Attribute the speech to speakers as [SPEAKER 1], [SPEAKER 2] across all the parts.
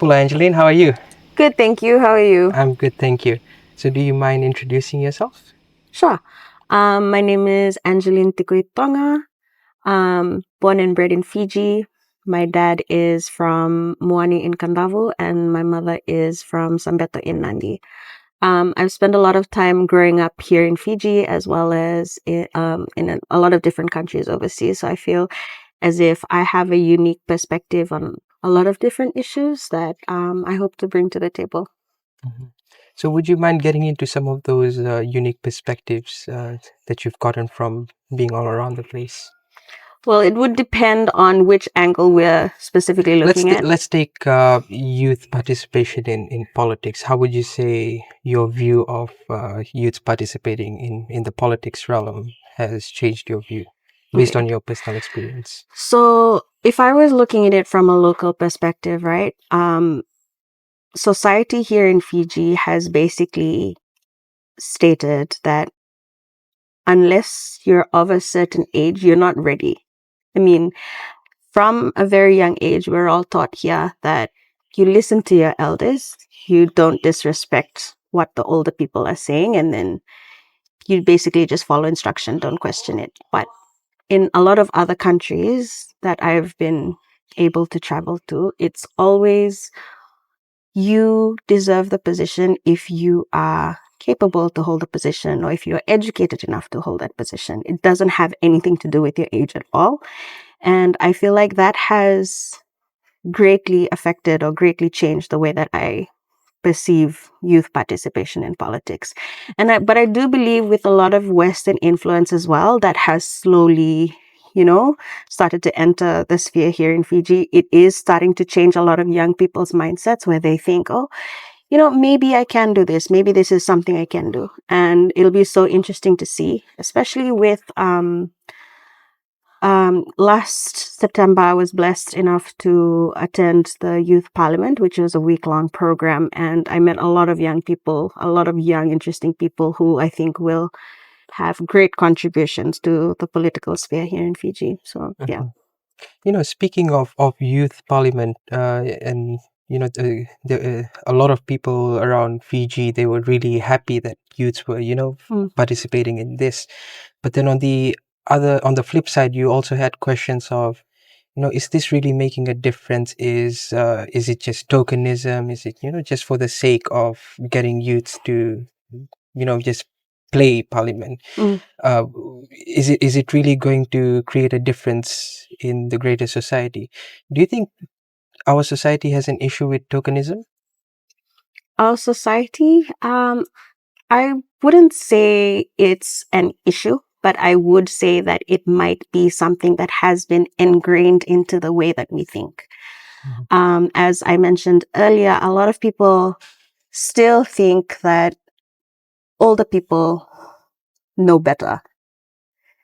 [SPEAKER 1] Hello, Angeline. How are you?
[SPEAKER 2] Good, thank you. How are you?
[SPEAKER 1] I'm good, thank you. So, do you mind introducing yourself?
[SPEAKER 2] Sure. My name is Angeline Tikoitoga. Born and bred in Fiji. My dad is from Moani in Kandavu, and my mother is from Sambeto in Nandi. I've spent a lot of time growing up here in Fiji, as well as in a lot of different countries overseas. So I feel as if I have a unique perspective on a lot of different issues that I hope to bring to the table.
[SPEAKER 1] Mhm. So, would you mind getting into some of those unique perspectives that you've gotten from being all around the place?
[SPEAKER 2] Well, it would depend on which angle we're specifically looking at.
[SPEAKER 1] Let's take youth participation in politics. How would you say your view of youth participating in the politics realm has changed your view based
[SPEAKER 2] Okay.
[SPEAKER 1] on your personal experience?
[SPEAKER 2] So if I was looking at it from a local perspective, right? Society here in Fiji has basically stated that unless you're of a certain age, you're not ready. I mean, from a very young age, we're all taught here that you listen to your elders, you don't disrespect what the older people are saying, and then you basically just follow instruction, don't question it. But in a lot of other countries that I've been able to travel to, it's always you deserve the position if you are capable to hold the position or if you're educated enough to hold that position. It doesn't have anything to do with your age at all. And I feel like that has greatly affected or greatly changed the way that I perceive youth participation in politics. But I do believe with a lot of Western influence as well, that has slowly, started to enter the sphere here in Fiji. It is starting to change a lot of young people's mindsets where they think, oh, maybe I can do this. Maybe this is something I can do. And it'll be so interesting to see, especially with last September, I was blessed enough to attend the Youth Parliament, which was a week-long program, and I met a lot of young people, a lot of young, interesting people who I think will have great contributions to the political sphere here in Fiji. So, yeah.
[SPEAKER 1] Speaking of youth parliament, and a lot of people around Fiji, they were really happy that youths were,
[SPEAKER 2] Mm.
[SPEAKER 1] participating in this. But then on the flip side, you also had questions of, is this really making a difference? Is it just tokenism? Is it, just for the sake of getting youths to, just play parliament?
[SPEAKER 2] Mm.
[SPEAKER 1] uh, is it really going to create a difference in the greater society? Do you think our society has an issue with tokenism?
[SPEAKER 2] Our society, I wouldn't say it's an issue, but I would say that it might be something that has been ingrained into the way that we think. As I mentioned earlier, a lot of people still think that older people know better.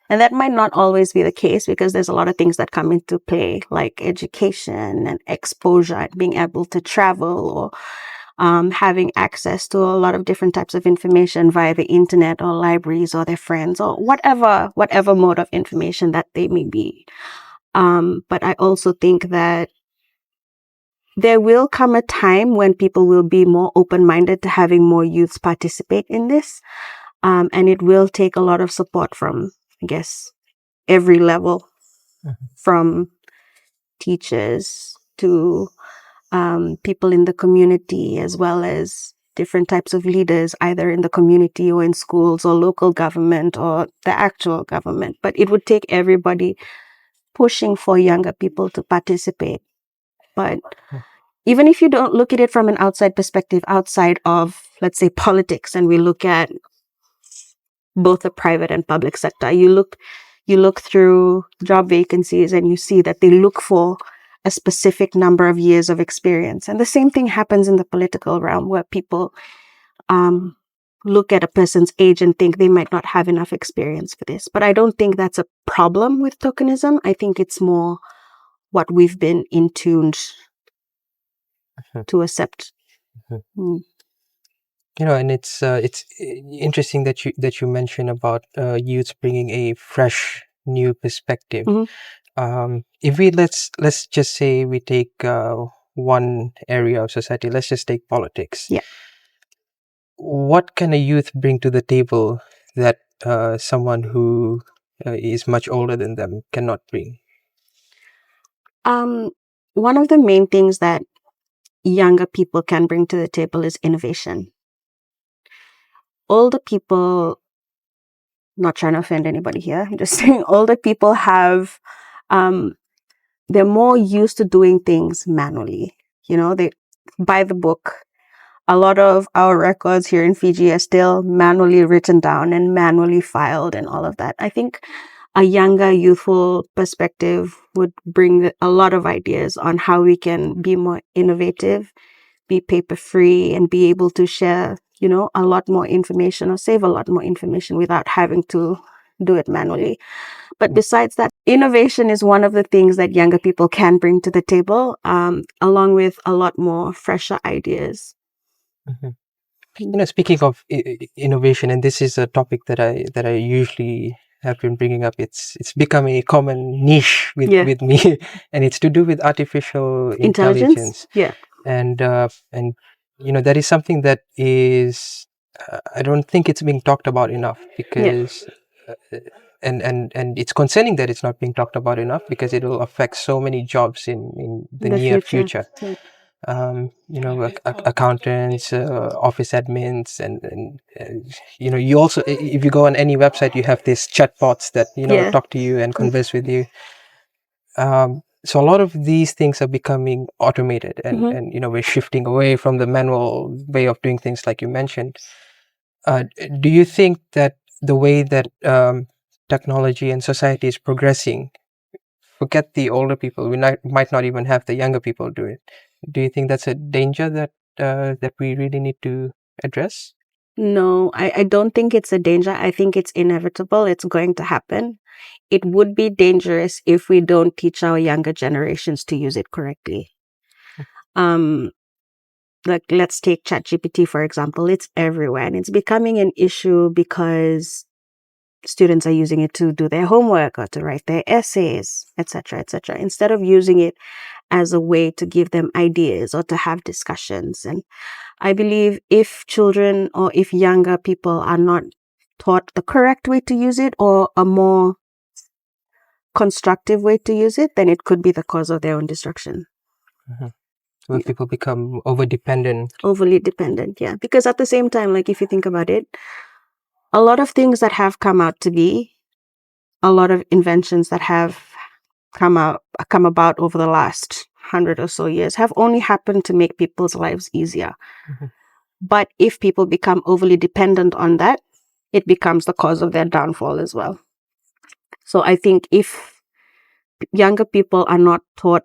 [SPEAKER 2] And that might not always be the case because there's a lot of things that come into play, like education and exposure, and being able to travel or having access to a lot of different types of information via the internet or libraries or their friends or whatever mode of information that they may be. But I also think that there will come a time when people will be more open-minded to having more youths participate in this. And it will take a lot of support from, I guess, every level, from teachers to people in the community, as well as different types of leaders, either in the community or in schools or local government or the actual government. But it would take everybody pushing for younger people to participate. But even if you don't look at it from an outside perspective, outside of, let's say, politics, and we look at both the private and public sector, you look through job vacancies and you see that they look for a specific number of years of experience. And the same thing happens in the political realm, where people look at a person's age and think they might not have enough experience for this. But I don't think that's a problem with tokenism. I think it's more what we've been in tuned to accept. Mm.
[SPEAKER 1] And it's interesting that you mentioned about youths bringing a fresh new perspective.
[SPEAKER 2] Mhm.
[SPEAKER 1] If we let's just say we take one area of society. Let's just take politics.
[SPEAKER 2] Yeah.
[SPEAKER 1] What can a youth bring to the table that someone who is much older than them cannot bring?
[SPEAKER 2] One of the main things that younger people can bring to the table is innovation. Older people, not trying to offend anybody here, I'm just saying older people have, they're more used to doing things manually. They by the book. A lot of our records here in Fiji are still manually written down and manually filed and all of that. I think a younger, youthful perspective would bring a lot of ideas on how we can be more innovative, be paper-free, and be able to share, a lot more information or save a lot more information without having to do it manually. But besides that, innovation is one of the things that younger people can bring to the table, along with a lot more fresher ideas.
[SPEAKER 1] Speaking of innovation, and this is a topic that I usually have been bringing up. It's become a common niche with me, and it's to do with artificial intelligence.
[SPEAKER 2] Yeah,
[SPEAKER 1] and that is something that is I don't think it's being talked about enough, because and it's concerning that it's not being talked about enough, because it will affect so many jobs in the near future.
[SPEAKER 2] Yeah.
[SPEAKER 1] Accountants, office admins, and you also, if you go on any website, you have these chatbots that talk to you and converse with you. So a lot of these things are becoming automated, and we're shifting away from the manual way of doing things, like you mentioned. Do you think that the way that technology and society is progressing, forget the older people, we might not even have the younger people do it? Do you think that's a danger that we really need to address?
[SPEAKER 2] No, I don't think it's a danger. I think it's inevitable. It's going to happen. It would be dangerous if we don't teach our younger generations to use it correctly. Like, let's take ChatGPT, for example. It's everywhere, and it's becoming an issue because students are using it to do their homework or to write their essays, etc., etc., instead of using it as a way to give them ideas or to have discussions. And I believe if children or if younger people are not taught the correct way to use it, or a more constructive way to use it, then it could be the cause of their own destruction.
[SPEAKER 1] Will people become overly dependent?
[SPEAKER 2] Yeah, because at the same time, like, if you think about it, a lot of things that have come out to be, a lot of inventions that have come about over the last 100 or so years have only happened to make people's lives easier. But if people become overly dependent on that, it becomes the cause of their downfall as well. So I think if younger people are not taught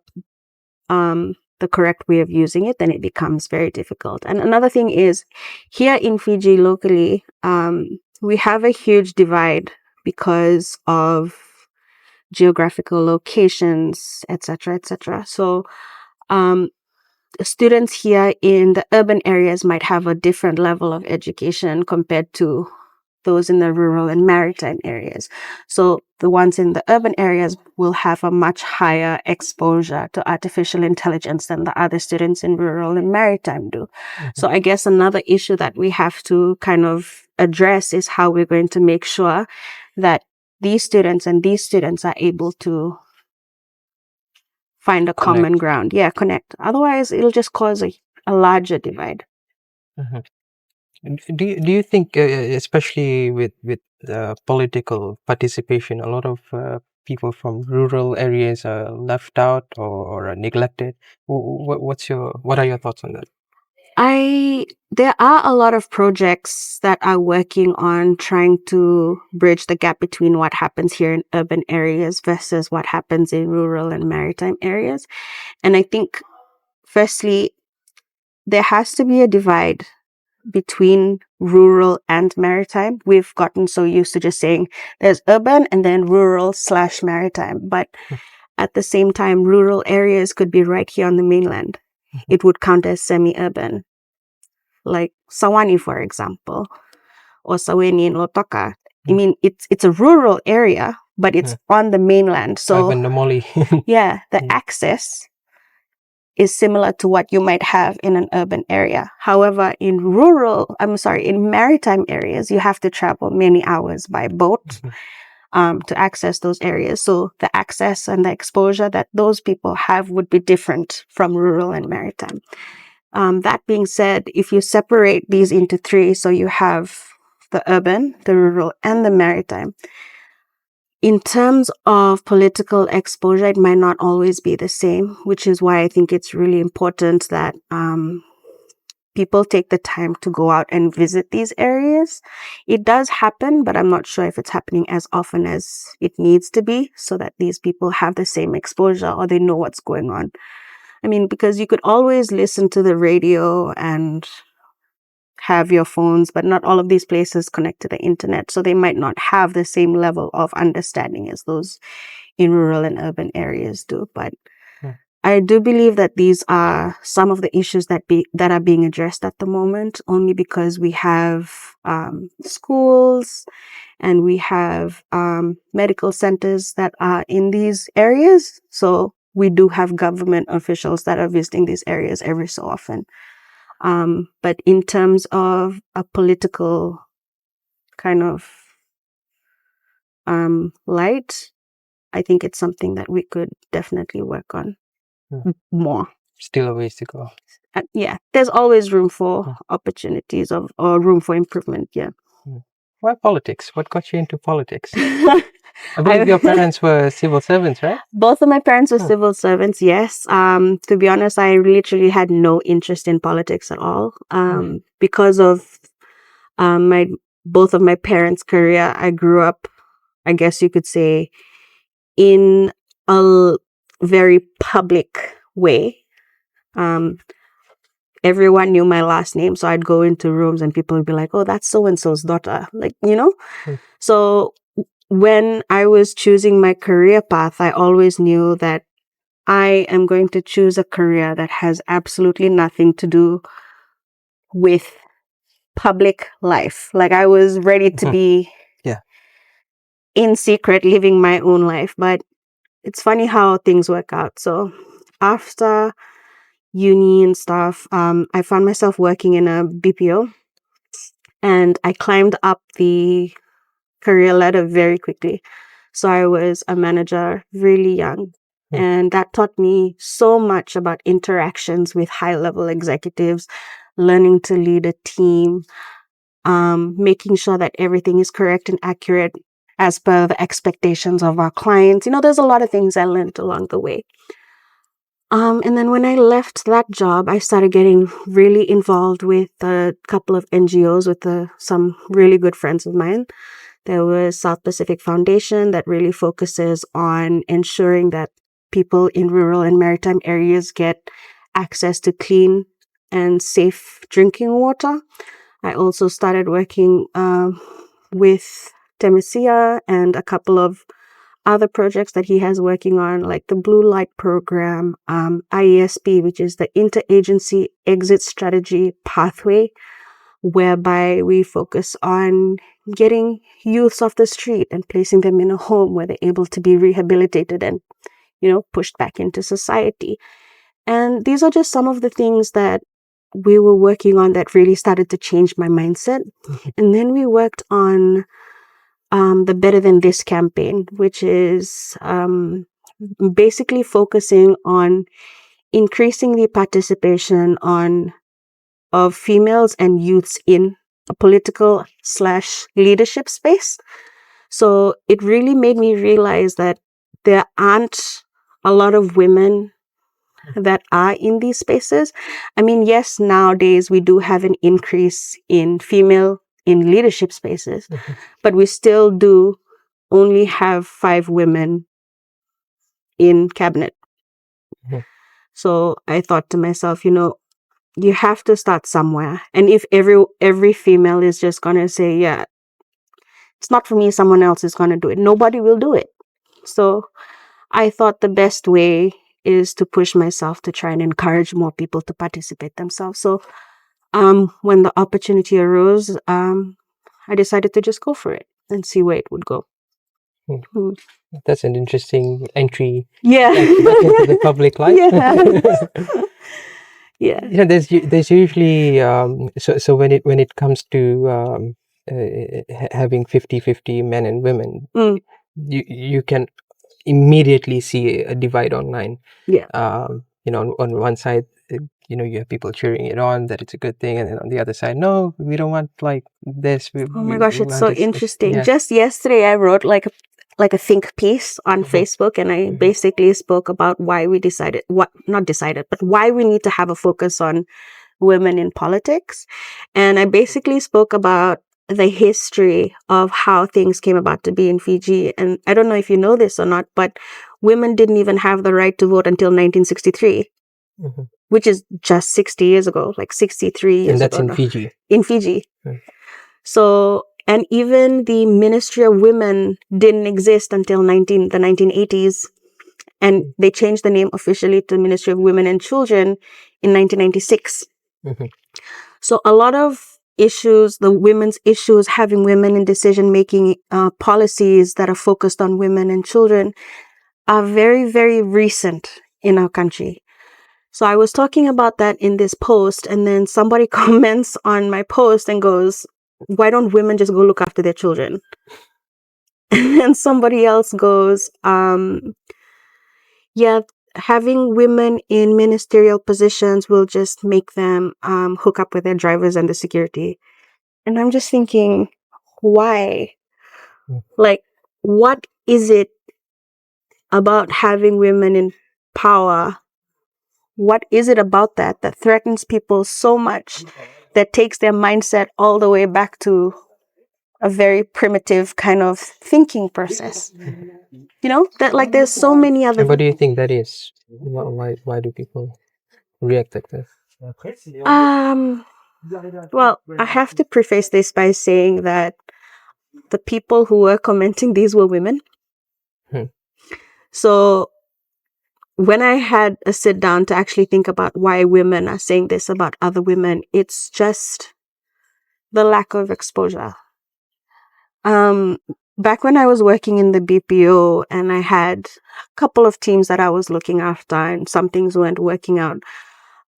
[SPEAKER 2] the correct way of using it, then it becomes very difficult. And another thing is, here in Fiji locally, we have a huge divide because of geographical locations, etc., etc. So students here in the urban areas might have a different level of education compared to those in the rural and maritime areas. So the ones in the urban areas will have a much higher exposure to artificial intelligence than the other students in rural and maritime do. So I guess another issue that we have to kind of address is how we're going to make sure that these students are able to find a common ground. Yeah, connect. Otherwise, it'll just cause a larger divide.
[SPEAKER 1] Do you think, especially with political participation, a lot of people from rural areas are left out or are neglected? What are your thoughts on that?
[SPEAKER 2] There are a lot of projects that are working on trying to bridge the gap between what happens here in urban areas versus what happens in rural and maritime areas. And I think, firstly, there has to be a divide between rural and maritime. We've gotten so used to just saying there's urban and then rural/maritime. But at the same time, rural areas could be right here on the mainland. It would count as semi-urban, like Sawani, for example, or Saweni in Lotoka. I mean, it's a rural area, but it's on the mainland. So
[SPEAKER 1] Even the Moli.
[SPEAKER 2] yeah, the access is similar to what you might have in an urban area. However, in maritime areas, you have to travel many hours by boat to access those areas. So the access and the exposure that those people have would be different from rural and maritime. That being said, if you separate these into three, so you have the urban, the rural, and the maritime, in terms of political exposure, it might not always be the same, which is why I think it's really important that people take the time to go out and visit these areas. It does happen, but I'm not sure if it's happening as often as it needs to be, so that these people have the same exposure or they know what's going on. I mean, because you could always listen to the radio and have your phones, but not all of these places connect to the internet. So they might not have the same level of understanding as those in rural and urban areas do. But I do believe that these are some of the issues that are being addressed at the moment, only because we have schools and we have medical centers that are in these areas. So we do have government officials that are visiting these areas every so often. But in terms of a political kind of light, I think it's something that we could definitely work on more.
[SPEAKER 1] Still a ways to go.
[SPEAKER 2] Yeah, there's always room for opportunities or room for improvement. Yeah.
[SPEAKER 1] Why politics? What got you into politics? I believe your parents were civil servants, right?
[SPEAKER 2] Both of my parents were civil servants, yes. To be honest, I literally had no interest in politics at all. Because of both of my parents' career, I grew up, I guess you could say, in a very public way. Everyone knew my last name, so I'd go into rooms and people would be like, "Oh, that's so-and-so's daughter," like, you know? So when I was choosing my career path, I always knew that I am going to choose a career that has absolutely nothing to do with public life. Like, I was ready to be in secret living my own life, but it's funny how things work out. So after uni and stuff, I found myself working in a BPO, and I climbed up the career ladder very quickly. So I was a manager really young, and that taught me so much about interactions with high-level executives, learning to lead a team, making sure that everything is correct and accurate as per the expectations of our clients. You know, there's a lot of things I learned along the way. And then when I left that job, I started getting really involved with a couple of NGOs with some really good friends of mine. There was South Pacific Foundation that really focuses on ensuring that people in rural and maritime areas get access to clean and safe drinking water. I also started working with Temesia and a couple of other projects that he has working on, like the Blue Light Program, IESP, which is the Interagency Exit Strategy Pathway, whereby we focus on getting youths off the street and placing them in a home where they're able to be rehabilitated and, you know, pushed back into society. And these are just some of the things that we were working on that really started to change my mindset. And then we worked on the Better Than This campaign, which is basically focusing on increasing the participation of females and youths in a political / leadership space. So it really made me realize that there aren't a lot of women that are in these spaces. I mean, yes, nowadays we do have an increase in female in leadership spaces, but we still do only have 5 women in cabinet. So I thought to myself, you know, you have to start somewhere. And if every female is just going to say, yeah, it's not for me, someone else is going to do it, nobody will do it. So I thought the best way is to push myself to try and encourage more people to participate themselves. So when the opportunity arose, I decided to just go for it and see where it would go.
[SPEAKER 1] That's an interesting entry.
[SPEAKER 2] Yeah.
[SPEAKER 1] Back into the public life.
[SPEAKER 2] Yeah. Yeah.
[SPEAKER 1] There's usually so when it comes to having 50-50 men and women, you can immediately see a divide online.
[SPEAKER 2] Yeah.
[SPEAKER 1] On one side, you have people cheering it on that it's a good thing, and then on the other side, no, we don't want like this.
[SPEAKER 2] Oh my gosh, it's so interesting.
[SPEAKER 1] Yeah.
[SPEAKER 2] Just yesterday, I wrote like a think piece on Facebook, and I basically spoke about why we decided, why we need to have a focus on women in politics. And I basically spoke about the history of how things came about to be in Fiji. And I don't know if you know this or not, but women didn't even have the right to vote until 1963, which is just 60 years ago, like 63 years ago.
[SPEAKER 1] And that's in Fiji.
[SPEAKER 2] In Fiji. So, and even the Ministry of Women didn't exist until the 1980s. And they changed the name officially to Ministry of Women and Children in 1996. So a lot of issues, the women's issues, having women in decision-making policies that are focused on women and children are very, very recent in our country. So I was talking about that in this post, and then somebody comments on my post and goes, why don't women just go look after their children? And somebody else goes, yeah, having women in ministerial positions will just make them hook up with their drivers and the security. And I'm just thinking, why? Like, what is it about having women in power? What is it about that threatens people so much, that takes their mindset all the way back to a very primitive kind of thinking process? That like there's so many other.
[SPEAKER 1] And what do you think that is? Why do people react like this?
[SPEAKER 2] Well, I have to preface this by saying that the people who were commenting these were women. So when I had a sit down to actually think about why women are saying this about other women, it's just the lack of exposure. Back when I was working in the BPO and I had a couple of teams that I was looking after and some things weren't working out,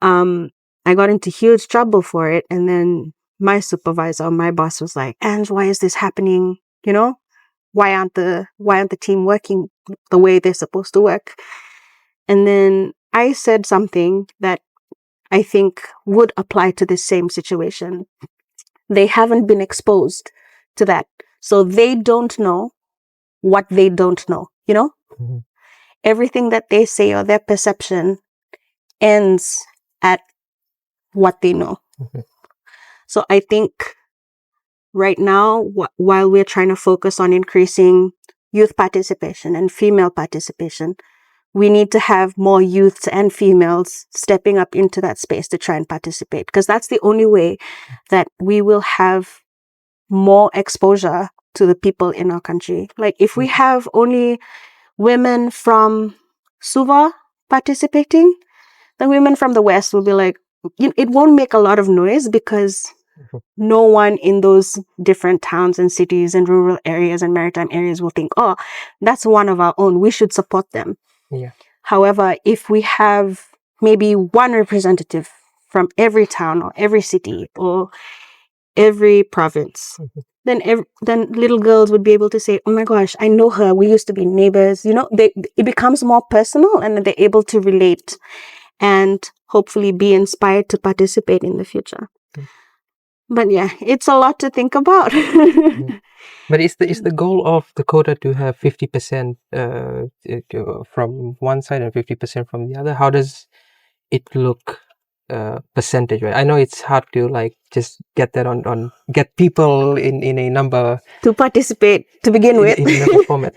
[SPEAKER 2] I got into huge trouble for it. And then my supervisor, my boss was like, Ange, why is this happening? Why aren't the team working the way they're supposed to work? And then I said something that I think would apply to this same situation. They haven't been exposed to that. So they don't know what they don't know, Everything that they say or their perception ends at what they know. So I think right now, while we're trying to focus on increasing youth participation and female participation, we need to have more youths and females stepping up into that space to try and participate, because that's the only way that we will have more exposure to the people in our country. Like if we have only women from Suva participating, the women from the West will be like, it won't make a lot of noise because no one in those different towns and cities and rural areas and maritime areas will think, oh, that's one of our own, we should support them.
[SPEAKER 1] Yeah.
[SPEAKER 2] However, if we have maybe one representative from every town or every city or every province, then little girls would be able to say, oh my gosh, I know her, we used to be neighbors. It becomes more personal, and they're able to relate and hopefully be inspired to participate in the future. But yeah, it's a lot to think about.
[SPEAKER 1] But is the goal of the quota to have 50% from one side and 50% from the other? How does it look percentage? Right? I know it's hard to like just get that on get people in a number
[SPEAKER 2] to participate to begin with
[SPEAKER 1] in another format.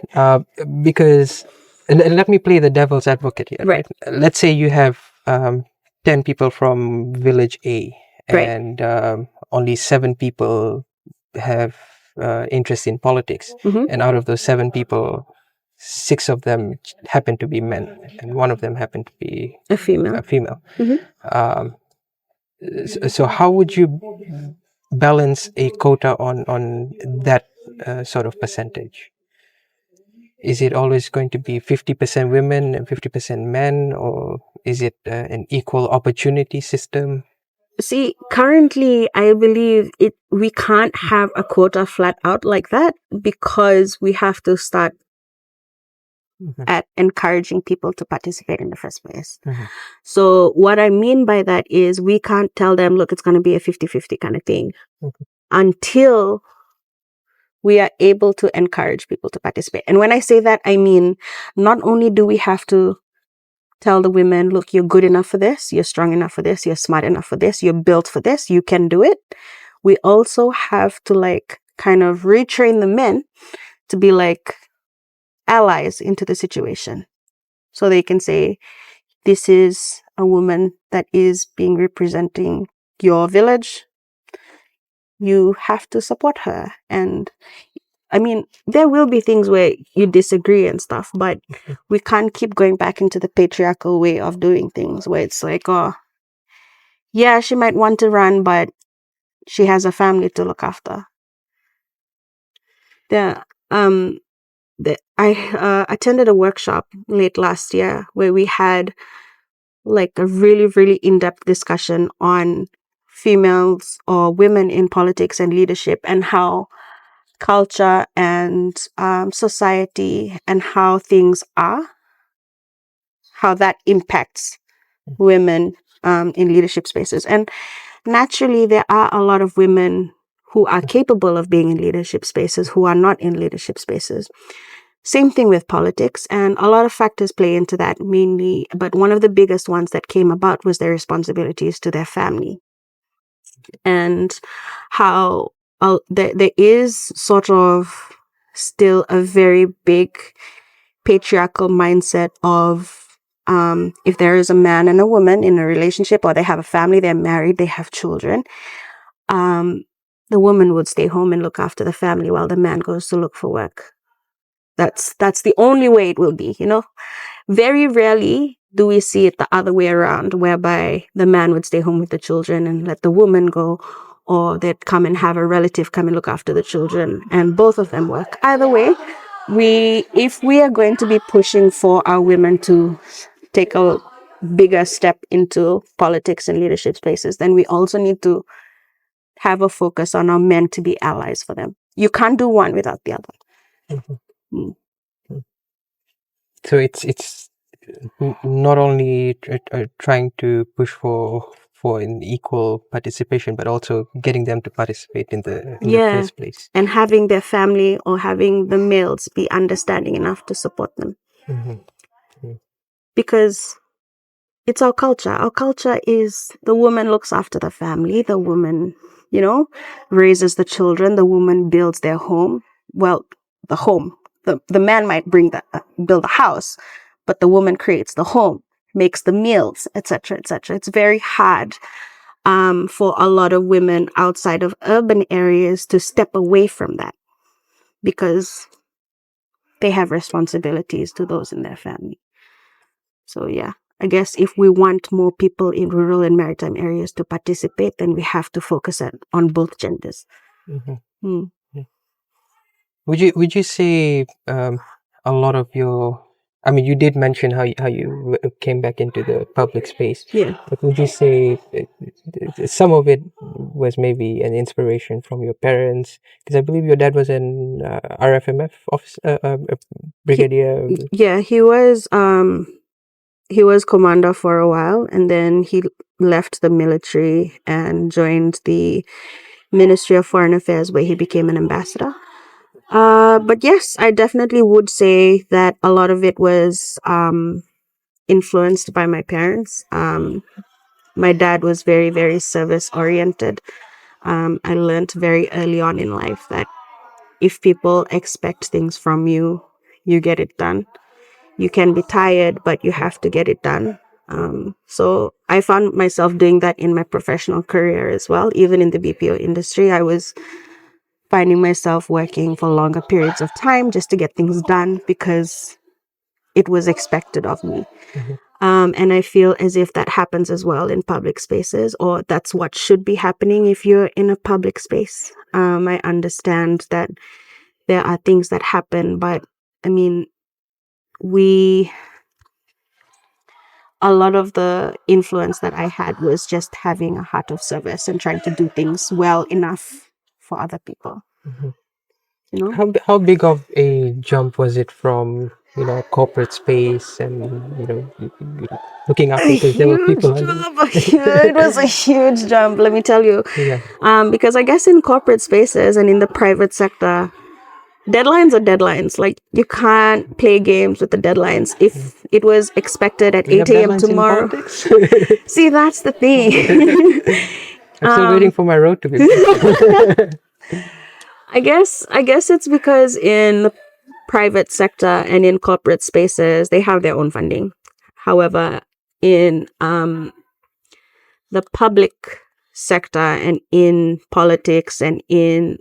[SPEAKER 1] Because and let me play the devil's advocate here. Right? Let's say you have 10 people from village A, and only 7 people have interest in politics, and out of those 7 people, 6 of them happen to be men, and 1 of them happened to be a female. So how would you balance a quota on that sort of percentage? Is it always going to be 50% women and 50% men, or Is it an equal opportunity system?
[SPEAKER 2] See, currently, I believe we can't have a quota flat out like that because we have to start at encouraging people to participate in the first place. So what I mean by that is we can't tell them, look, it's going to be a 50-50 kind of thing until we are able to encourage people to participate. And when I say that, I mean, not only do we have to tell the women, look, you're good enough for this, you're strong enough for this, you're smart enough for this, you're built for this, you can do it. We also have to like kind of retrain the men to be like allies into the situation. So they can say, this is a woman that is being representing your village. You have to support her. And I mean, there will be things where you disagree and stuff, but we can't keep going back into the patriarchal way of doing things where it's like, oh, yeah, she might want to run, but she has a family to look after. I attended a workshop late last year where we had like a really, really in-depth discussion on females or women in politics and leadership and how culture and society and how things are, how that impacts women in leadership spaces. And naturally, there are a lot of women who are capable of being in leadership spaces who are not in leadership spaces. Same thing with politics, and a lot of factors play into that mainly, but one of the biggest ones that came about was their responsibilities to their family and how there is sort of still a very big patriarchal mindset of if there is a man and a woman in a relationship or they have a family, they're married, they have children, the woman would stay home and look after the family while the man goes to look for work. That's the only way it will be, you know. Very rarely do we see it the other way around, whereby the man would stay home with the children and let the woman go, or they'd come and have a relative come and look after the children, and both of them work. Either way, if we are going to be pushing for our women to take a bigger step into politics and leadership spaces, then we also need to have a focus on our men to be allies for them. You can't do one without the other.
[SPEAKER 1] So it's not only trying to push for an equal participation, but also getting them to participate in the first place.
[SPEAKER 2] And having their family or having the males be understanding enough to support them. Because it's our culture. Our culture is the woman looks after the family, the woman, you know, raises the children, the woman builds their home. Well, the home. The man might build a house, but the woman creates the home, makes the meals, etc., etc. It's very hard for a lot of women outside of urban areas to step away from that because they have responsibilities to those in their family. So yeah, I guess if we want more people in rural and maritime areas to participate, then we have to focus on both genders.
[SPEAKER 1] Would you say a lot of your, I mean, you did mention how you came back into the public space.
[SPEAKER 2] Yeah.
[SPEAKER 1] But would you say some of it was maybe an inspiration from your parents? Because I believe your dad was an RFMF officer, brigadier.
[SPEAKER 2] He was commander for a while, and then he left the military and joined the Ministry of Foreign Affairs, where he became an ambassador. But yes, I definitely would say that a lot of it was influenced by my parents. My dad was very, very service oriented. I learned very early on in life that if people expect things from you, you get it done. You can be tired, but you have to get it done. So I found myself doing that in my professional career as well. Even in the BPO industry, I was finding myself working for longer periods of time just to get things done because it was expected of me. And I feel as if that happens as well in public spaces, or that's what should be happening if you're in a public space. I understand that there are things that happen, but I mean, we a lot of the influence that I had was just having a heart of service and trying to do things well enough for other people.
[SPEAKER 1] Mhm.
[SPEAKER 2] You know,
[SPEAKER 1] How big of a jump was it from corporate space and looking after,
[SPEAKER 2] a
[SPEAKER 1] because there were
[SPEAKER 2] huge
[SPEAKER 1] people under
[SPEAKER 2] jump. It was a huge jump. Let me tell you.
[SPEAKER 1] yeah.
[SPEAKER 2] Because I guess in corporate spaces and in the private sector, deadlines are deadlines. Like, you can't play games with the deadlines. If it was expected at
[SPEAKER 1] We have
[SPEAKER 2] 8 a.m.
[SPEAKER 1] deadlines in
[SPEAKER 2] tomorrow,
[SPEAKER 1] politics.
[SPEAKER 2] see, that's the thing.
[SPEAKER 1] I'm still waiting for my road to be built.
[SPEAKER 2] I guess it's because in the private sector and in corporate spaces, they have their own funding. However, in the public sector and in politics and in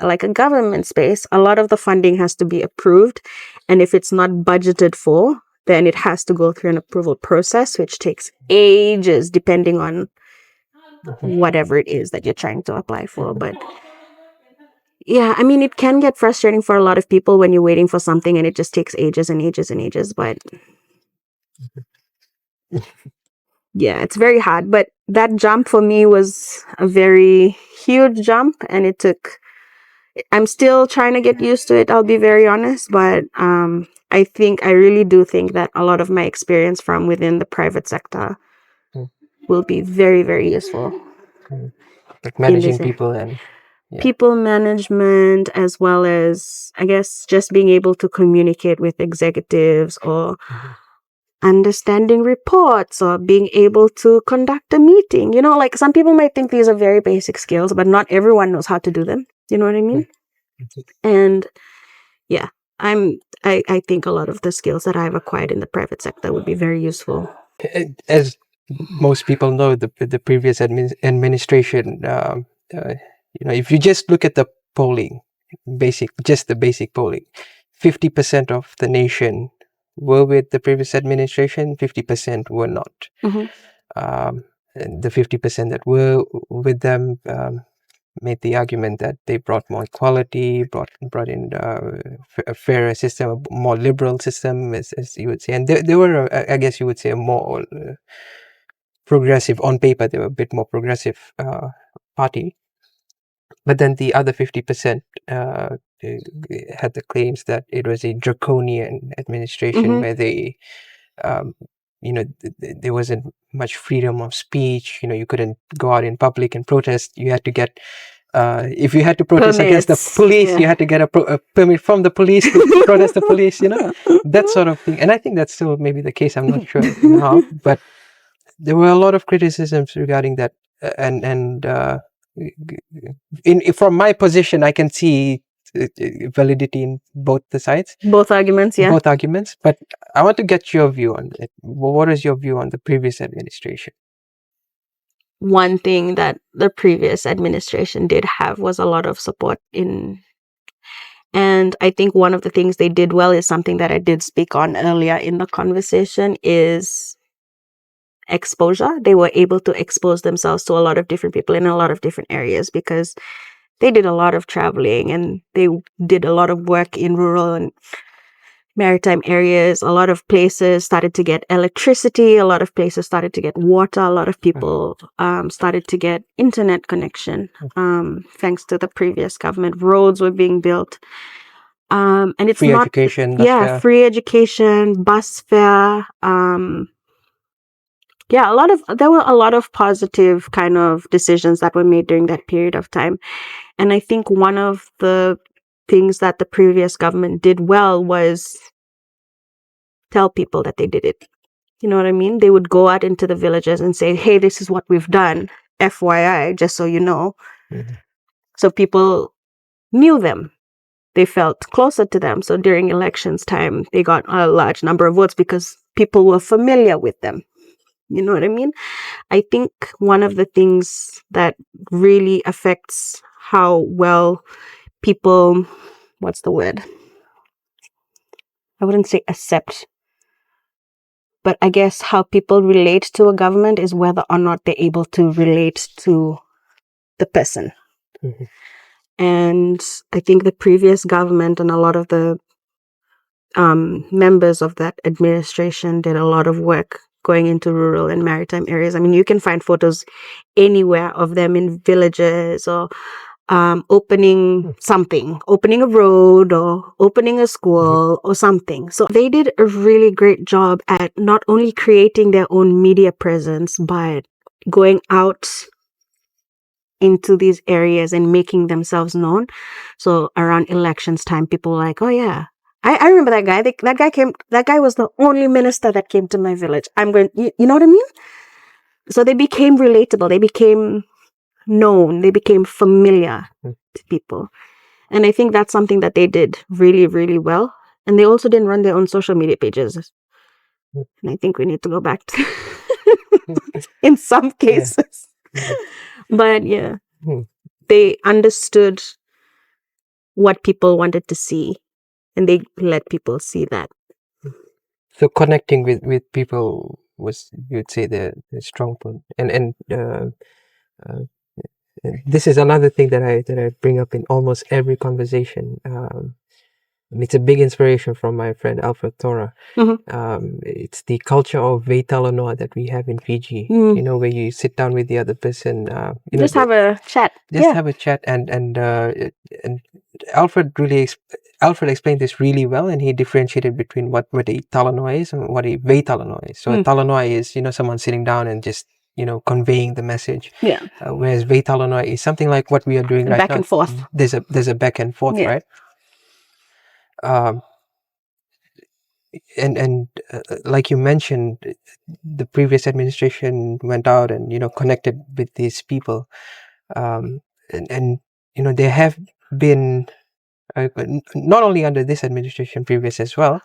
[SPEAKER 2] like a government space, a lot of the funding has to be approved, and if it's not budgeted for, then it has to go through an approval process, which takes ages depending on whatever it is that you're trying to apply for. But yeah, I mean, it can get frustrating for a lot of people when you're waiting for something and it just takes ages and ages and ages. But yeah, it's very hard. But that jump for me was a very huge jump, and I'm still trying to get used to it, I'll be very honest. But I really do think that a lot of my experience from within the private sector will be very, very useful.
[SPEAKER 1] Like managing people and
[SPEAKER 2] People management, as well as, I guess, just being able to communicate with executives, or understanding reports, or being able to conduct a meeting. Like, some people might think these are very basic skills, but not everyone knows how to do them. You know what I mean? And yeah, I think a lot of the skills that I've acquired in the private sector would be very useful.
[SPEAKER 1] as most people know, the previous administration, if you just look at the polling, just the basic polling, 50% of the nation were with the previous administration, 50% were not. And the 50% that were with them made the argument that they brought more equality, brought in a fairer system, a more liberal system, as you would say. And they were, I guess you would say, a more progressive on paper. They were a bit more progressive party. But then the other 50% had the claims that it was a draconian administration where they, there wasn't much freedom of speech. You couldn't go out in public and protest. You had to get, if you had to protest against the police, you had to get a permit from the police to protest the police, that sort of thing. And I think that's still maybe the case. I'm not sure now, but there were a lot of criticisms regarding that. From my position, I can see validity in both the sides.
[SPEAKER 2] Both arguments, yeah.
[SPEAKER 1] Both arguments. But I want to get your view on it. What is your view on the previous administration?
[SPEAKER 2] One thing that the previous administration did have was a lot of support in. And I think one of the things they did well is something that I did speak on earlier in the conversation, is exposure. They were able to expose themselves to a lot of different people in a lot of different areas, because they did a lot of traveling and they did a lot of work in rural and maritime areas. A lot of places started to get electricity. A lot of places started to get water. A lot of people started to get internet connection thanks to the previous government. Roads were being built. And it's
[SPEAKER 1] free
[SPEAKER 2] not
[SPEAKER 1] education,
[SPEAKER 2] free education, bus fare. There were a lot of positive kind of decisions that were made during that period of time. And I think one of the things that the previous government did well was tell people that they did it. You know what I mean? They would go out into the villages and say, hey, this is what we've done, FYI, just so you know. So people knew them. They felt closer to them. So during elections time, they got a large number of votes because people were familiar with them. You know what I mean? I think one of the things that really affects how well people, what's the word? I wouldn't say accept, but I guess how people relate to a government is whether or not they're able to relate to the person. And I think the previous government and a lot of the members of that administration did a lot of work going into rural and maritime areas. I mean, you can find photos anywhere of them in villages or opening something, opening a road or opening a school or something. So they did a really great job at not only creating their own media presence, but going out into these areas and making themselves known. So around elections time, people were like, oh yeah, I remember that guy. That guy was the only minister that came to my village. You know what I mean? So they became relatable. They became known. They became familiar to people. And I think that's something that they did really, really well. And they also didn't run their own social media pages. And I think we need to go back to in some cases.
[SPEAKER 1] Yeah.
[SPEAKER 2] But yeah, they understood what people wanted to see and they let people see that.
[SPEAKER 1] So connecting with people was, you'd say, the strong point. And this is another thing that I bring up in almost every conversation. It's a big inspiration from my friend Alfred Thora. It's the culture of Veitalanoa that we have in Fiji. You know, where you sit down with the other person. You
[SPEAKER 2] Just
[SPEAKER 1] know,
[SPEAKER 2] have a chat.
[SPEAKER 1] just have a chat, and Alfred explained this really well, and he differentiated between what a Talanoa is and what a Veitalanoa is. So a Talanoa is, you know, someone sitting down and just, you know, conveying the message.
[SPEAKER 2] Yeah.
[SPEAKER 1] Whereas Veitalanoa is something like what we are doing right now.
[SPEAKER 2] Back and forth.
[SPEAKER 1] There's a back and forth, right? And like you mentioned, the previous administration went out and, you know, connected with these people, and you know, there have been not only under this administration, previous as well,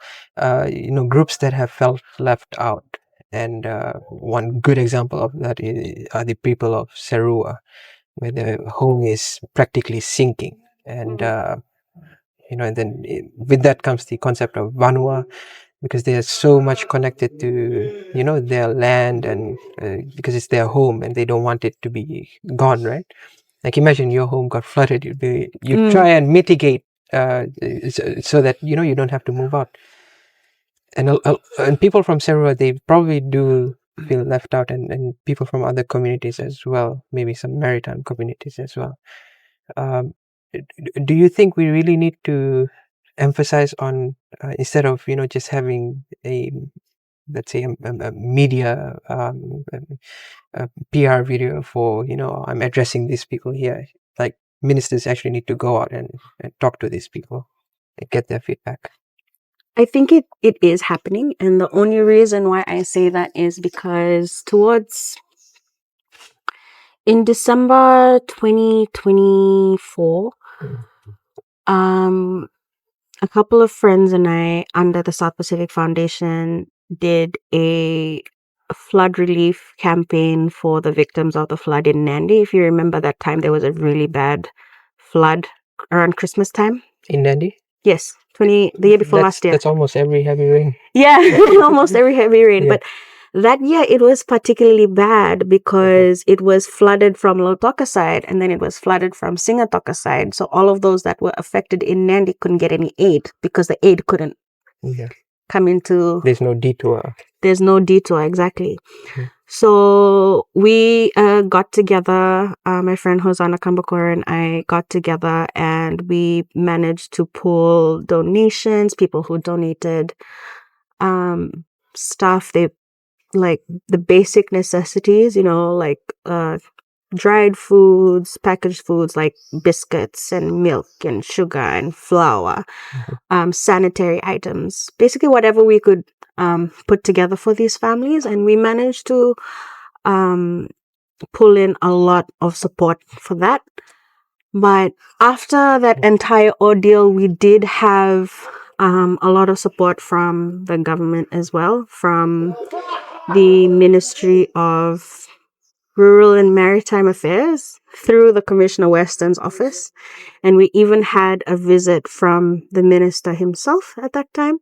[SPEAKER 1] you know, groups that have felt left out. And one good example of that are the people of Serua, where the home is practically sinking. And you know, and then with that comes the concept of Vanua, because they are so much connected to, you know, their land, and because it's their home and they don't want it to be gone, right? Like imagine your home got flooded, you try and mitigate so that, you know, you don't have to move out. And people from Serua, they probably do feel left out, and people from other communities as well, maybe some maritime communities as well. Do you think we really need to emphasize on, instead of, you know, just having a, let's say, a media a PR video for, you know, I'm addressing these people here, like ministers actually need to go out and talk to these people and get their feedback?
[SPEAKER 2] I think it is happening. And the only reason why I say that is because in December 2024, a couple of friends and I, under the South Pacific Foundation, did a flood relief campaign for the victims of the flood in Nandi. If you remember that time, there was a really bad flood around Christmas time.
[SPEAKER 1] In Nandi?
[SPEAKER 2] Yes, the year before last year.
[SPEAKER 1] That's almost every heavy rain.
[SPEAKER 2] Yeah, almost every heavy rain. Yeah. But that year it was particularly bad because it was flooded from Lautoka side and then it was flooded from Singatoka side. So all of those that were affected in Nandi couldn't get any aid because the aid couldn't come into...
[SPEAKER 1] There's no detour.
[SPEAKER 2] There's no detour, exactly. So we got together, my friend Hosanna Kambakor and I got together and we managed to pull donations, people who donated stuff, they like the basic necessities, you know, like dried foods, packaged foods like biscuits and milk and sugar and flour, sanitary items, basically whatever we could put together for these families. And we managed to pull in a lot of support for that. But after that entire ordeal, we did have a lot of support from the government as well, from the Ministry of Rural and Maritime Affairs through the Commissioner Weston's office. And we even had a visit from the minister himself at that time.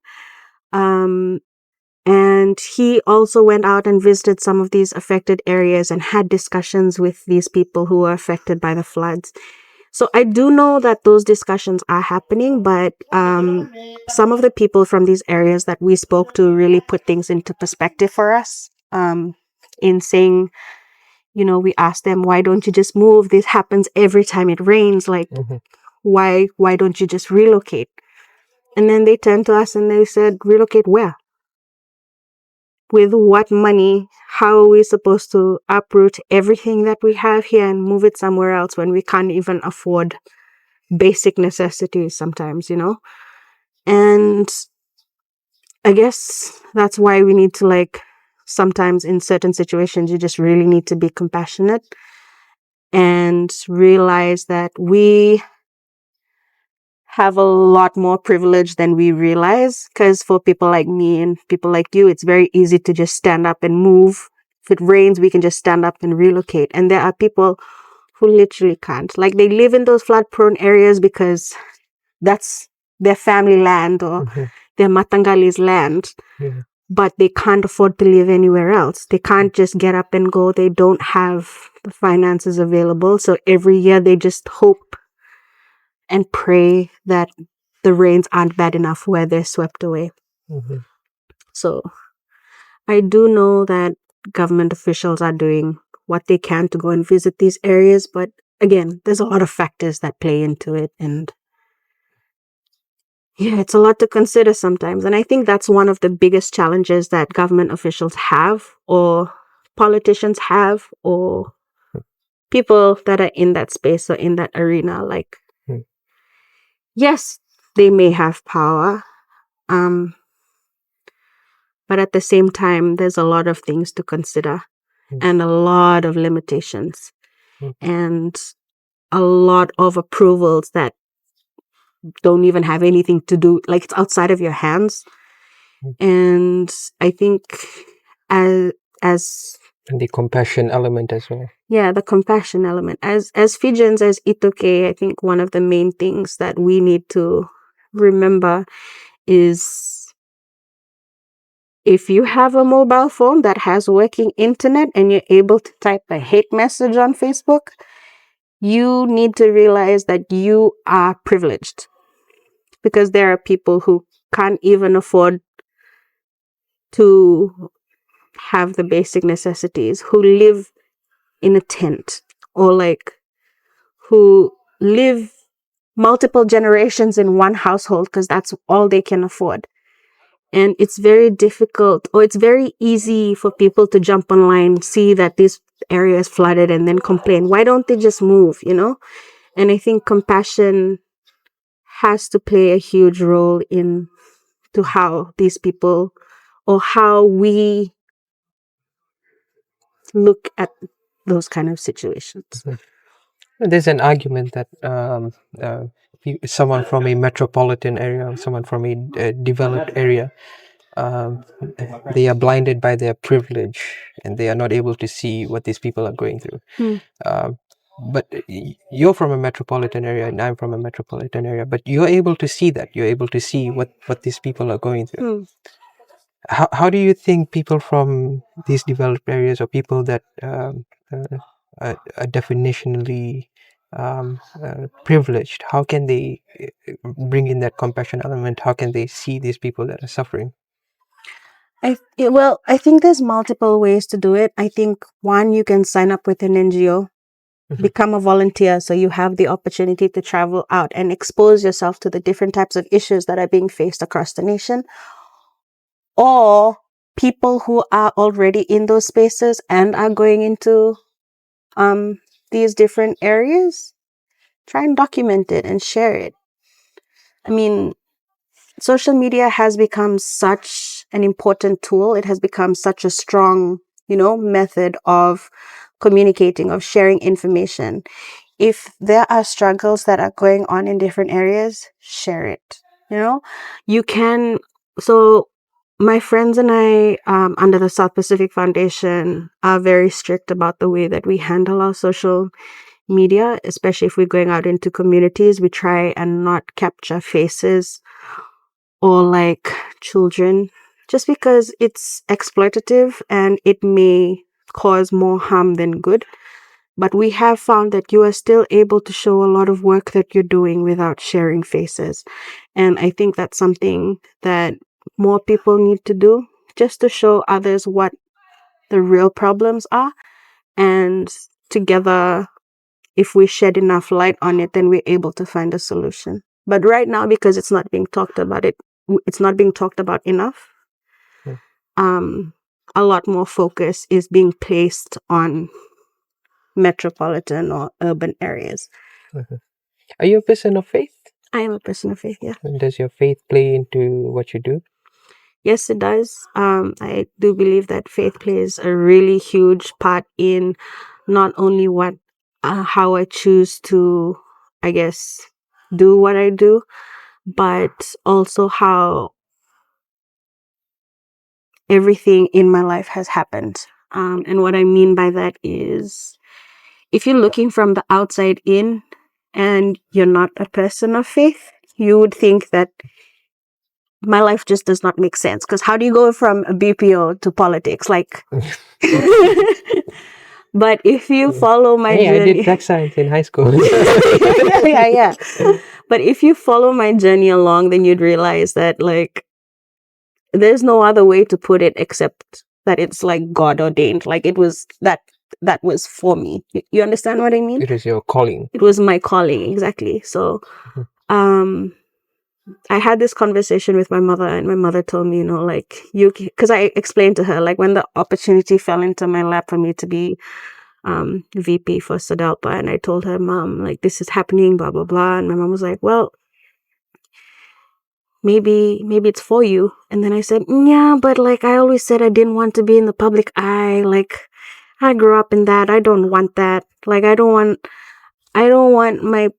[SPEAKER 2] And he also went out and visited some of these affected areas and had discussions with these people who were affected by the floods. So I do know that those discussions are happening, but some of the people from these areas that we spoke to really put things into perspective for us. in saying, we ask them, why don't you just move? This happens every time it rains. Like, why don't you just relocate? And then they turned to us and they said, relocate where? With what money? How are we supposed to uproot everything that we have here and move it somewhere else when we can't even afford basic necessities sometimes, And I guess that's why we need to, sometimes in certain situations, you just really need to be compassionate and realize that we have a lot more privilege than we realize. Because for people like me and people like you, it's very easy to just stand up and move. If it rains, we can just stand up and relocate. And there are people who literally can't. Like, they live in those flood-prone areas because that's their family land or their Matangali's land.
[SPEAKER 1] Yeah.
[SPEAKER 2] But they can't afford to live anywhere else. They can't just get up and go. They don't have the finances available. So every year they just hope and pray that the rains aren't bad enough where they're swept away. So I do know that government officials are doing what they can to go and visit these areas. But again, there's a lot of factors that play into it. And yeah, it's a lot to consider sometimes. And I think that's one of the biggest challenges that government officials have, or politicians have, or people that are in that space or in that arena. Like, yes, they may have power. But at the same time, there's a lot of things to consider and a lot of limitations and a lot of approvals that don't even have anything to do, like, it's outside of your hands. And I think as
[SPEAKER 1] And the compassion element as well.
[SPEAKER 2] yeah, the compassion element. As Fijians, as Itoke, I think one of the main things that we need to remember is, if you have a mobile phone that has working internet and you're able to type a hate message on Facebook, you need to realize that you are privileged, because there are people who can't even afford to have the basic necessities, who live in a tent, or who live multiple generations in one household because that's all they can afford. And it's very difficult, or it's very easy for people to jump online, see that this area is flooded, and then complain. Why don't they just move, And I think compassion has to play a huge role in to how these people, or how we look at those kind of situations.
[SPEAKER 1] There's an argument that someone from a metropolitan area, someone from a developed area, they are blinded by their privilege and they are not able to see what these people are going through. But you're from a metropolitan area and I'm from a metropolitan area, but you're able to see that. You're able to see what these people are going through. How do you think people from these developed areas, or people that are definitionally privileged, how can they bring in that compassion element? How can they see these people that are suffering?
[SPEAKER 2] I think there's multiple ways to do it. I think one, you can sign up with an NGO, become a volunteer, so you have the opportunity to travel out and expose yourself to the different types of issues that are being faced across the nation. Or people who are already in those spaces and are going into these different areas, try and document it and share it. I mean, social media has become such an important tool. It has become such a strong, method of communicating, of sharing information. If there are struggles that are going on in different areas, share it. You can. So my friends and I, under the South Pacific Foundation, are very strict about the way that we handle our social media, especially if we're going out into communities. We try and not capture faces or children, just because it's exploitative and it may cause more harm than good. But we have found that you are still able to show a lot of work that you're doing without sharing faces. And I think that's something that more people need to do, just to show others what the real problems are. And together, if we shed enough light on it, then we're able to find a solution. But right now, because it's not being talked about, it's not being talked about enough. A lot more focus is being placed on metropolitan or urban areas.
[SPEAKER 1] Are you a person of faith?
[SPEAKER 2] I am a person of faith, yeah.
[SPEAKER 1] And does your faith play into what you do?
[SPEAKER 2] Yes, it does. I do believe that faith plays a really huge part in not only how I choose to, I guess, do what I do, but also how everything in my life has happened. And what I mean by that is, if you're looking from the outside in and you're not a person of faith, you would think that my life just does not make sense. Because how do you go from a BPO to politics? Like, but if you follow my journey,
[SPEAKER 1] I did drag science in high school.
[SPEAKER 2] yeah. But if you follow my journey along, then you'd realize that, like, there's no other way to put it except that it's like God ordained. Like, it was that was for me. You understand what I mean?
[SPEAKER 1] It was your calling.
[SPEAKER 2] It was my calling, exactly. So, I had this conversation with my mother, and my mother told me, like, because I explained to her, like, when the opportunity fell into my lap for me to be VP for SADALPA, and I told her, Mom, like, this is happening, blah, blah, blah. And my mom was like, well, maybe it's for you. And then I said, yeah, but like, I always said I didn't want to be in the public eye. Like, I grew up in that. I don't want that. Like, I don't want my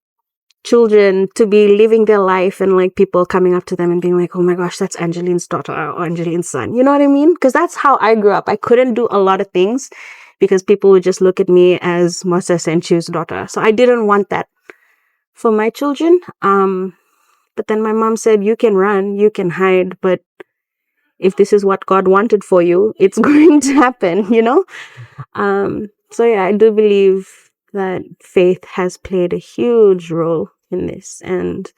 [SPEAKER 2] children to be living their life and like people coming up to them and being like, oh my gosh, that's Angeline's daughter or Angeline's son. You know what I mean? Because that's how I grew up. I couldn't do a lot of things because people would just look at me as Moses and Chu's daughter. So I didn't want that for my children. But then my mom said, you can run, you can hide, but if this is what God wanted for you, it's going to happen, So yeah, I do believe that faith has played a huge role in this. And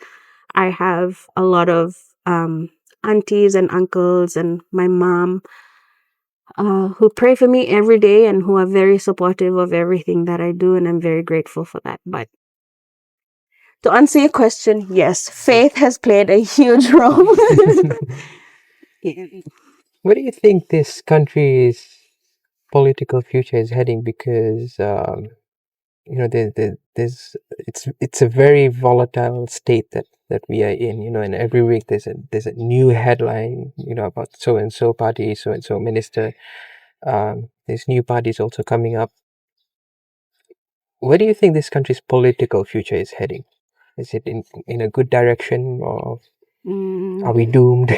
[SPEAKER 2] I have a lot of aunties and uncles and my mom who pray for me every day and who are very supportive of everything that I do. And I'm very grateful for that. But to answer your question, yes, faith has played a huge role.
[SPEAKER 1] Where do you think this country's political future is heading? Because it's a very volatile state that we are in. And every week there's a new headline, about so and so party, so and so minister. There's new parties also coming up. Where do you think this country's political future is heading? Is it in a good direction, or are we doomed?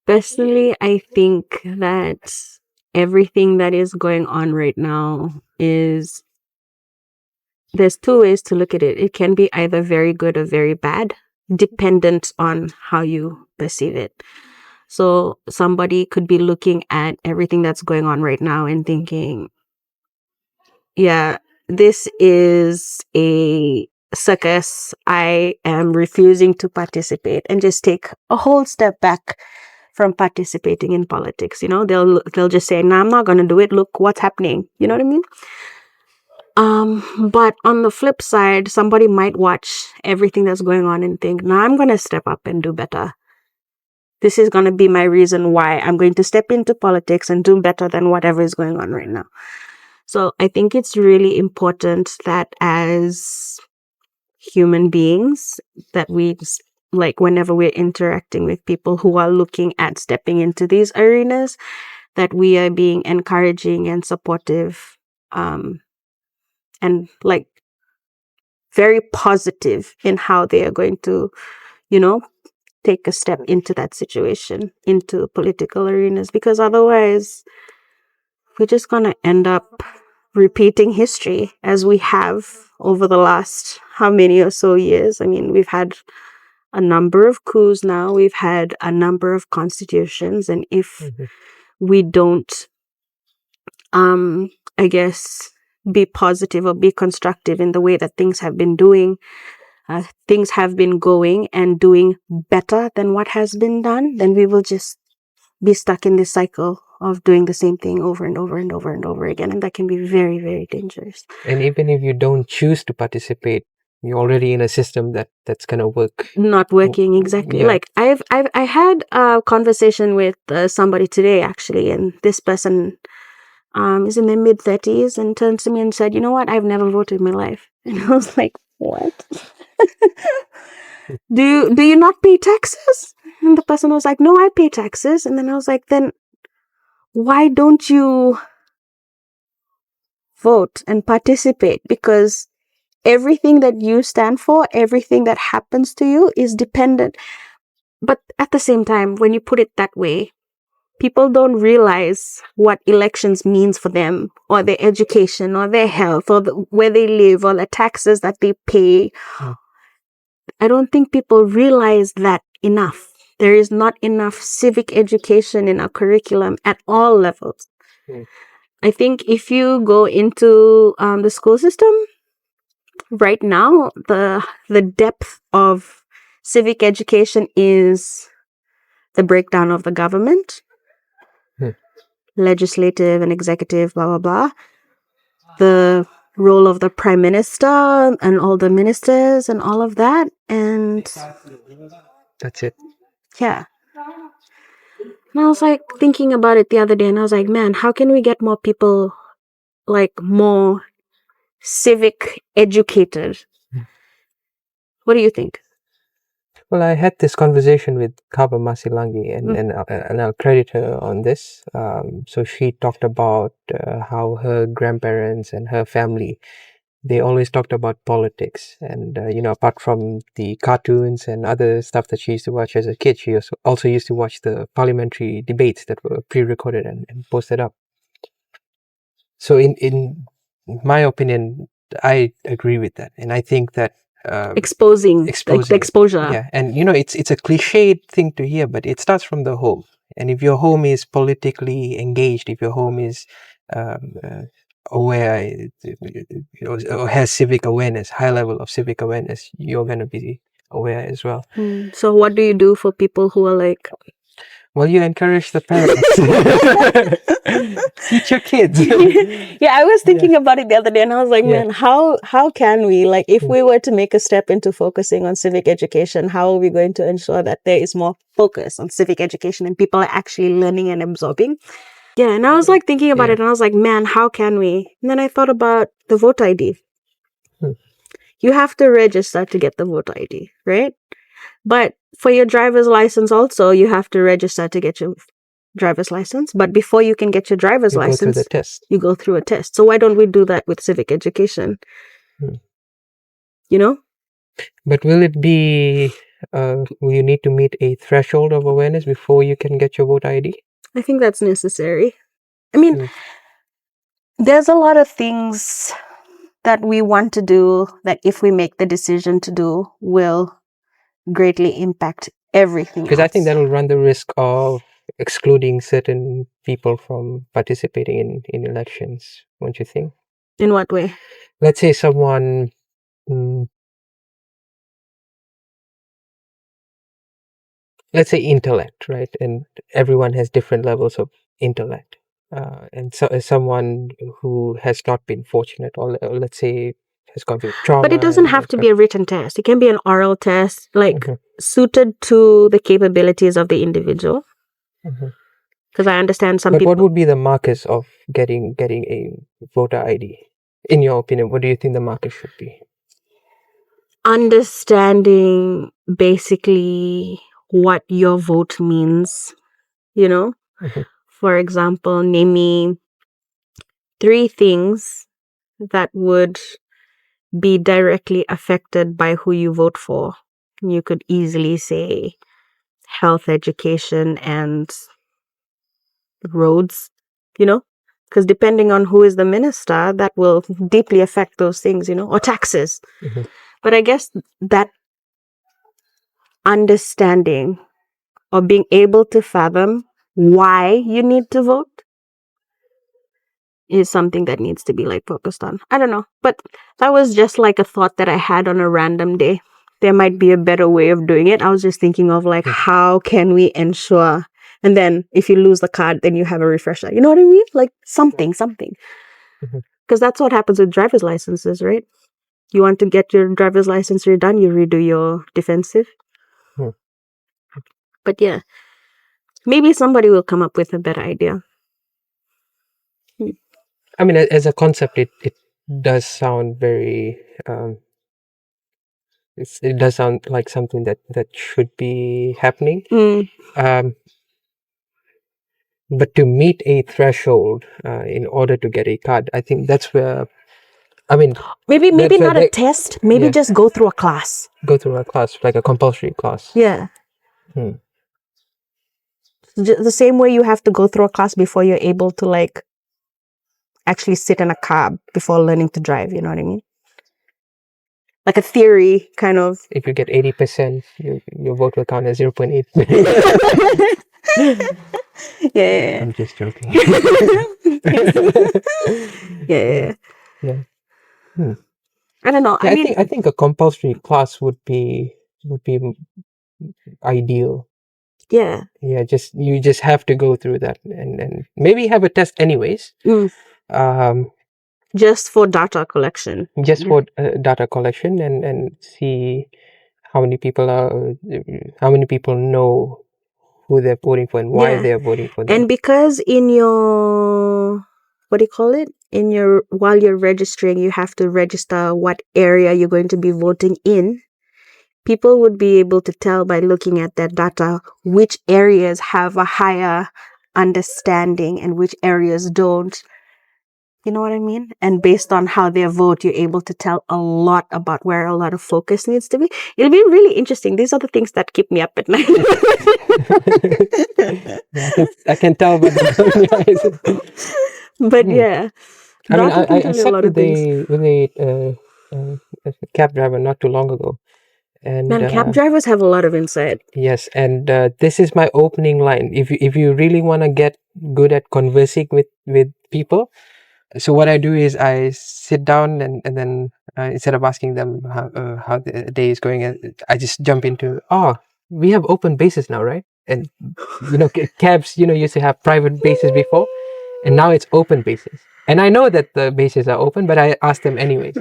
[SPEAKER 2] Personally, I think that everything that is going on right now there's two ways to look at it. It can be either very good or very bad, dependent on how you perceive it. So somebody could be looking at everything that's going on right now and thinking, yeah, this is a circus. I am refusing to participate, and just take a whole step back from participating in politics. They'll just say, nah, I'm not going to do it. Look what's happening. You know what I mean? But on the flip side, somebody might watch everything that's going on and think, nah, I'm going to step up and do better. This is going to be my reason why I'm going to step into politics and do better than whatever is going on right now. So I think it's really important that as human beings, that we, like, whenever we're interacting with people who are looking at stepping into these arenas, that we are being encouraging and supportive, and like very positive in how they are going to, take a step into that situation, into political arenas, because otherwise we're just going to end up repeating history as we have over the last how many or so years. I mean, we've had a number of coups now, we've had a number of constitutions, and if we don't, I guess, be positive or be constructive in the way that things have been doing, things have been going and doing better than what has been done, then we will just be stuck in this cycle of doing the same thing over and over and over and over again, and that can be very, very dangerous.
[SPEAKER 1] And even if you don't choose to participate, you're already in a system that's gonna work.
[SPEAKER 2] Not working exactly.
[SPEAKER 1] Yeah.
[SPEAKER 2] Like I had a conversation with somebody today actually, and this person is in their mid-30s and turned to me and said, "You know what? I've never voted in my life." And I was like, "What? Do you not pay taxes?" And the person was like, "No, I pay taxes." And then I was like, "Then why don't you vote and participate? Because everything that you stand for, everything that happens to you is dependent." But at the same time, when you put it that way, people don't realize what elections means for them, or their education, or their health, or where they live, or the taxes that they pay. I don't think people realize that enough. There is not enough civic education in our curriculum at all levels. I think if you go into the school system right now, the depth of civic education is the breakdown of the government, legislative and executive, blah, blah, blah. The role of the prime minister and all the ministers and all of that. And
[SPEAKER 1] that's it.
[SPEAKER 2] Yeah. And I was like thinking about it the other day, and I was like, man, how can we get more people like more civic educated? What do you think?
[SPEAKER 1] Well, I had this conversation with Kaba Masilangi, and I'll credit her on this. So she talked about how her grandparents and her family, they always talked about politics. And, apart from the cartoons and other stuff that she used to watch as a kid, she also used to watch the parliamentary debates that were pre-recorded and posted up. So in my opinion, I agree with that. And I think that
[SPEAKER 2] exposing. Like the exposure.
[SPEAKER 1] Yeah, and it's a cliched thing to hear, but it starts from the home. And if your home is politically engaged, if your home is aware or has civic awareness, high level of civic awareness, you're going to be aware as well.
[SPEAKER 2] So what do you do for people who are like...
[SPEAKER 1] Well, you encourage the parents. Teach your kids.
[SPEAKER 2] Yeah, I was thinking about it the other day, and I was like, man, how can we, like, if we were to make a step into focusing on civic education, how are we going to ensure that there is more focus on civic education and people are actually learning and absorbing? Yeah, and I was like thinking about it, and I was like, man, how can we? And then I thought about the voter ID. You have to register to get the voter ID, right? But for your driver's license also, you have to register to get your driver's license. But before you can get your driver's license,
[SPEAKER 1] go through the test.
[SPEAKER 2] You go through a test. So why don't we do that with civic education? You know?
[SPEAKER 1] But will it be, will you need to meet a threshold of awareness before you can get your voter ID?
[SPEAKER 2] I think that's necessary. I mean, there's a lot of things that we want to do that if we make the decision to do will greatly impact everything.
[SPEAKER 1] Because I think that will run the risk of excluding certain people from participating in elections, don't you think?
[SPEAKER 2] In what way?
[SPEAKER 1] Let's say someone... let's say intellect, right? And everyone has different levels of intellect. And so someone who has not been fortunate, or let's say has gone through trauma.
[SPEAKER 2] But it doesn't have to be a written test. It can be an oral test, like suited to the capabilities of the individual. Because I understand some people...
[SPEAKER 1] But what would be the markers of getting a voter ID? In your opinion, what do you think the markers should be?
[SPEAKER 2] Understanding basically what your vote means, you know? For example, name me 3 things that would be directly affected by who you vote for. You could easily say health, education, and roads, you know? Because depending on who is the minister, that will deeply affect those things, you know? Or taxes. But I guess that understanding or being able to fathom why you need to vote is something that needs to be like focused on. I don't know, but that was just like a thought that I had on a random day. There might be a better way of doing it. I was just thinking of like, how can we ensure And then if you lose the card, then you have a refresher. You know what I mean? Like something. Because that's what happens with driver's licenses, right? You want to get your driver's license redone, you redo your defensive. But yeah, maybe somebody will come up with a better idea.
[SPEAKER 1] I mean, as a concept, it does sound very. It does sound like something that should be happening. But to meet a threshold in order to get a card, I think that's where. I mean,
[SPEAKER 2] maybe not a test. Maybe just go through a class.
[SPEAKER 1] Go through a class, like a compulsory class.
[SPEAKER 2] Yeah. The same way you have to go through a class before you're able to like actually sit in a cab before learning to drive. You know what I mean? Like a theory kind of.
[SPEAKER 1] If you get 80%, your vote will count as 0.8.
[SPEAKER 2] Yeah.
[SPEAKER 1] I'm just joking.
[SPEAKER 2] Yeah. I don't know.
[SPEAKER 1] Yeah, I think a compulsory class would be ideal.
[SPEAKER 2] Yeah.
[SPEAKER 1] Yeah, you just have to go through that and maybe have a test anyways.
[SPEAKER 2] Just for data collection.
[SPEAKER 1] Just for data collection and see how many people know who they're voting for and why they're voting for them.
[SPEAKER 2] And because in your while you're registering, you have to register what area you're going to be voting in. People would be able to tell by looking at that data which areas have a higher understanding and which areas don't. You know what I mean? And based on how they vote, you're able to tell a lot about where a lot of focus needs to be. It'll be really interesting. These are the things that keep me up at night.
[SPEAKER 1] I can tell by the eyes.
[SPEAKER 2] But yeah.
[SPEAKER 1] I mean, I sat with a cab driver not too long ago. And
[SPEAKER 2] cab drivers have a lot of insight.
[SPEAKER 1] Yes, and this is my opening line. If you really want to get good at conversing with people, so what I do is I sit down and then instead of asking them how the day is going, I just jump into, we have open bases now, right? And cabs used to have private bases before, and now it's open bases. And I know that the bases are open, but I ask them anyways.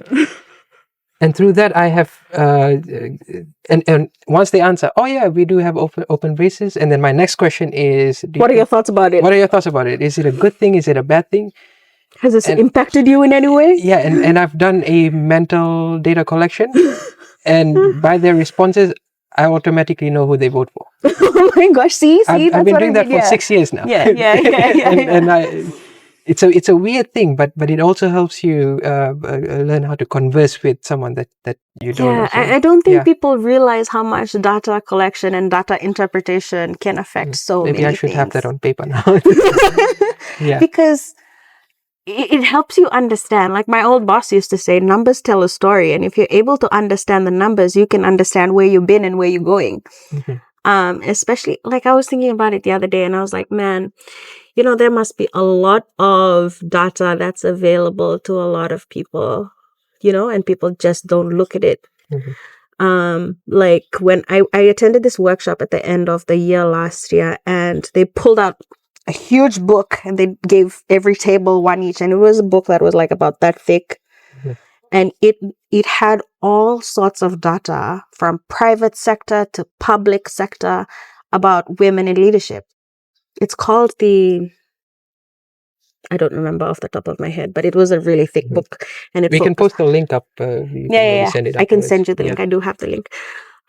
[SPEAKER 1] And through that, I have, and once they answer, we do have open bases. And then my next question is,
[SPEAKER 2] what are your thoughts about it?
[SPEAKER 1] What are your thoughts about it? Is it a good thing? Is it a bad thing?
[SPEAKER 2] Has this impacted you in any way?
[SPEAKER 1] Yeah, and I've done a mental data collection, and by their responses, I automatically know who they vote for.
[SPEAKER 2] Oh my gosh! See,
[SPEAKER 1] I've been doing that for 6 years now.
[SPEAKER 2] Yeah.
[SPEAKER 1] And it's a weird thing, but it also helps you learn how to converse with someone that you don't know. So,
[SPEAKER 2] I don't think people realize how much data collection and data interpretation can affect so many things.
[SPEAKER 1] Maybe I should have that on paper now. Yeah.
[SPEAKER 2] Because it helps you understand. Like my old boss used to say, numbers tell a story. And if you're able to understand the numbers, you can understand where you've been and where you're going. Especially, like I was thinking about it the other day and I was like, man, there must be a lot of data that's available to a lot of people, and people just don't look at it. Like when I attended this workshop at the end of the year last year, and they pulled out a huge book and they gave every table one each, and it was a book that was like about that thick. And it had all sorts of data from private sector to public sector about women in leadership. It's called I don't remember off the top of my head, but it was a really thick book. And
[SPEAKER 1] we can post a link up. Send it
[SPEAKER 2] I can send you the link. I do have the link.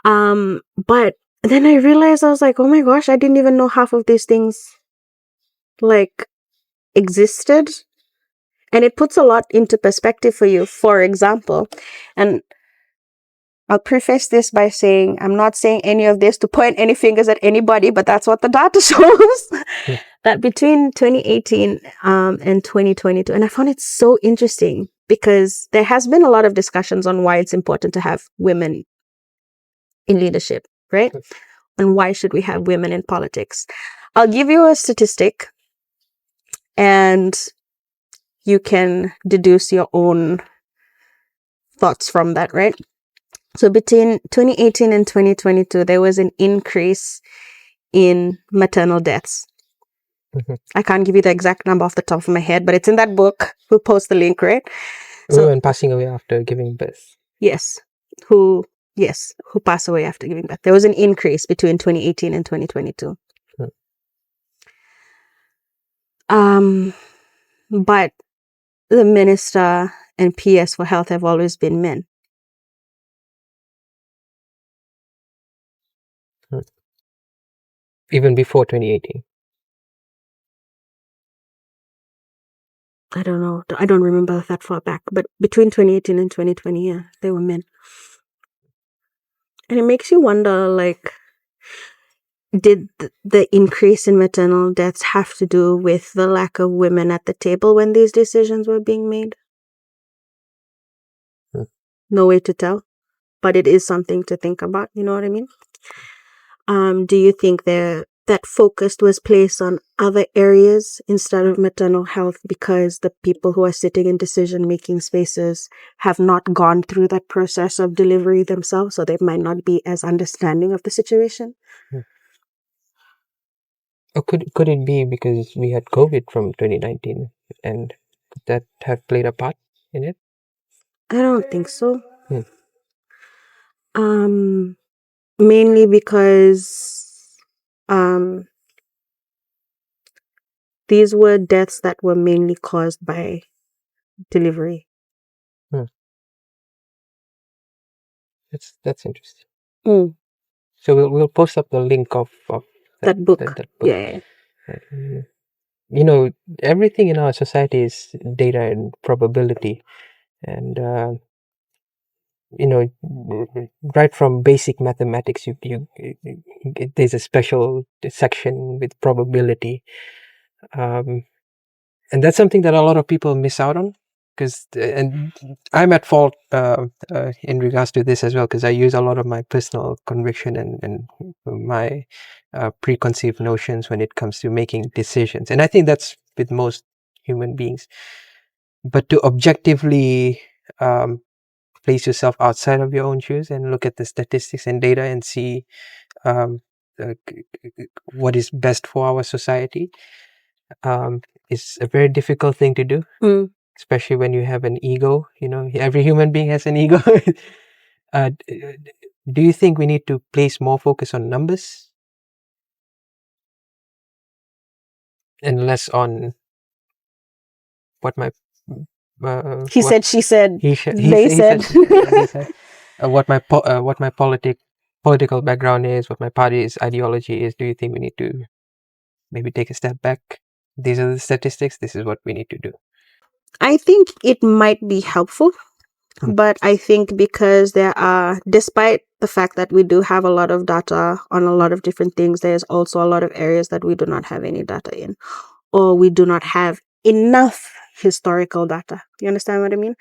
[SPEAKER 2] But then I realized, I was like, oh my gosh, I didn't even know half of these things like existed. And it puts a lot into perspective for you. For example, and I'll preface this by saying, I'm not saying any of this to point any fingers at anybody, but that's what the data shows. That between 2018 and 2022, and I found it so interesting because there has been a lot of discussions on why it's important to have women in leadership, right? And why should we have women in politics? I'll give you a statistic and you can deduce your own thoughts from that, right? So between 2018 and 2022, there was an increase in maternal deaths. I can't give you the exact number off the top of my head, but it's in that book. We'll post the link, right?
[SPEAKER 1] Women passing away after giving birth.
[SPEAKER 2] Yes. Who pass away after giving birth. There was an increase between 2018 and 2022. But the minister and PS for health have always been men.
[SPEAKER 1] Even before 2018.
[SPEAKER 2] I don't know. I don't remember that far back. But between 2018 and 2020, yeah, they were men. And it makes you wonder, like, did the increase in maternal deaths have to do with the lack of women at the table when these decisions were being made? No way to tell. But it is something to think about. You know what I mean? Do you think that focus was placed on other areas instead of maternal health because the people who are sitting in decision-making spaces have not gone through that process of delivery themselves, so they might not be as understanding of the situation?
[SPEAKER 1] Or could it be because we had COVID from 2019 and could that have played a part in it?
[SPEAKER 2] I don't think so. Mainly because these were deaths that were mainly caused by delivery.
[SPEAKER 1] That's interesting. So we'll post up the link of
[SPEAKER 2] that book.
[SPEAKER 1] That book.
[SPEAKER 2] Yeah.
[SPEAKER 1] You know, everything in our society is data and probability, and you know, right from basic mathematics, there's a special section with probability, and that's something that a lot of people miss out on. And I'm at fault in regards to this as well, because I use a lot of my personal conviction and my preconceived notions when it comes to making decisions. And I think that's with most human beings. But to objectively place yourself outside of your own shoes and look at the statistics and data and see what is best for our society is a very difficult thing to do. Especially when you have an ego. You know, every human being has an ego. Do you think we need to place more focus on numbers and less on what my
[SPEAKER 2] he said, she said,
[SPEAKER 1] he
[SPEAKER 2] said,
[SPEAKER 1] what my political background is, what my party's ideology is? Do you think we need to maybe take a step back? These are the statistics. This is what we need to do.
[SPEAKER 2] I think it might be helpful, but I think because despite the fact that we do have a lot of data on a lot of different things, there's also a lot of areas that we do not have any data in, or we do not have enough historical data. You understand what I mean?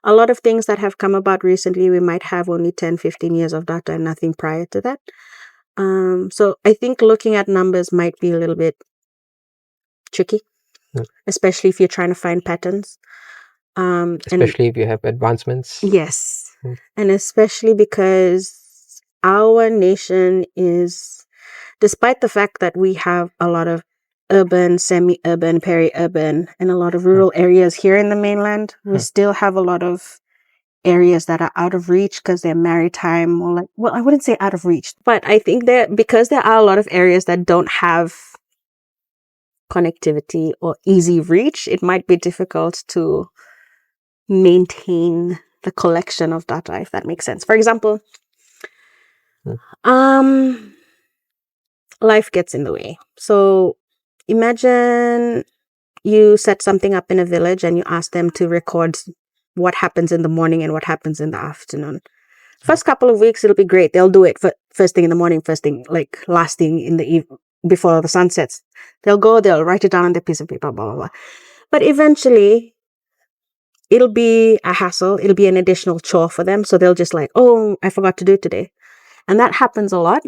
[SPEAKER 2] A lot of things that have come about recently, we might have only 10, 15 years of data and nothing prior to that. So I think looking at numbers might be a little bit tricky, especially if you're trying to find patterns.
[SPEAKER 1] Especially if you have advancements.
[SPEAKER 2] Yes. And especially because our nation is, despite the fact that we have a lot of urban, semi-urban, peri-urban, and a lot of rural areas here in the mainland, we still have a lot of areas that are out of reach because they're maritime, or like, well, I wouldn't say out of reach, but I think because there are a lot of areas that don't have connectivity or easy reach, it might be difficult to maintain the collection of data, if that makes sense. For example, life gets in the way. So imagine you set something up in a village and you ask them to record what happens in the morning and what happens in the afternoon. First couple of weeks, it'll be great. They'll do it first thing in the morning, first thing, like last thing in the evening, before the sun sets. They'll write it down on their piece of paper, blah, blah, blah. But eventually, it'll be a hassle. It'll be an additional chore for them. So they'll just like, oh, I forgot to do it today. And that happens a lot.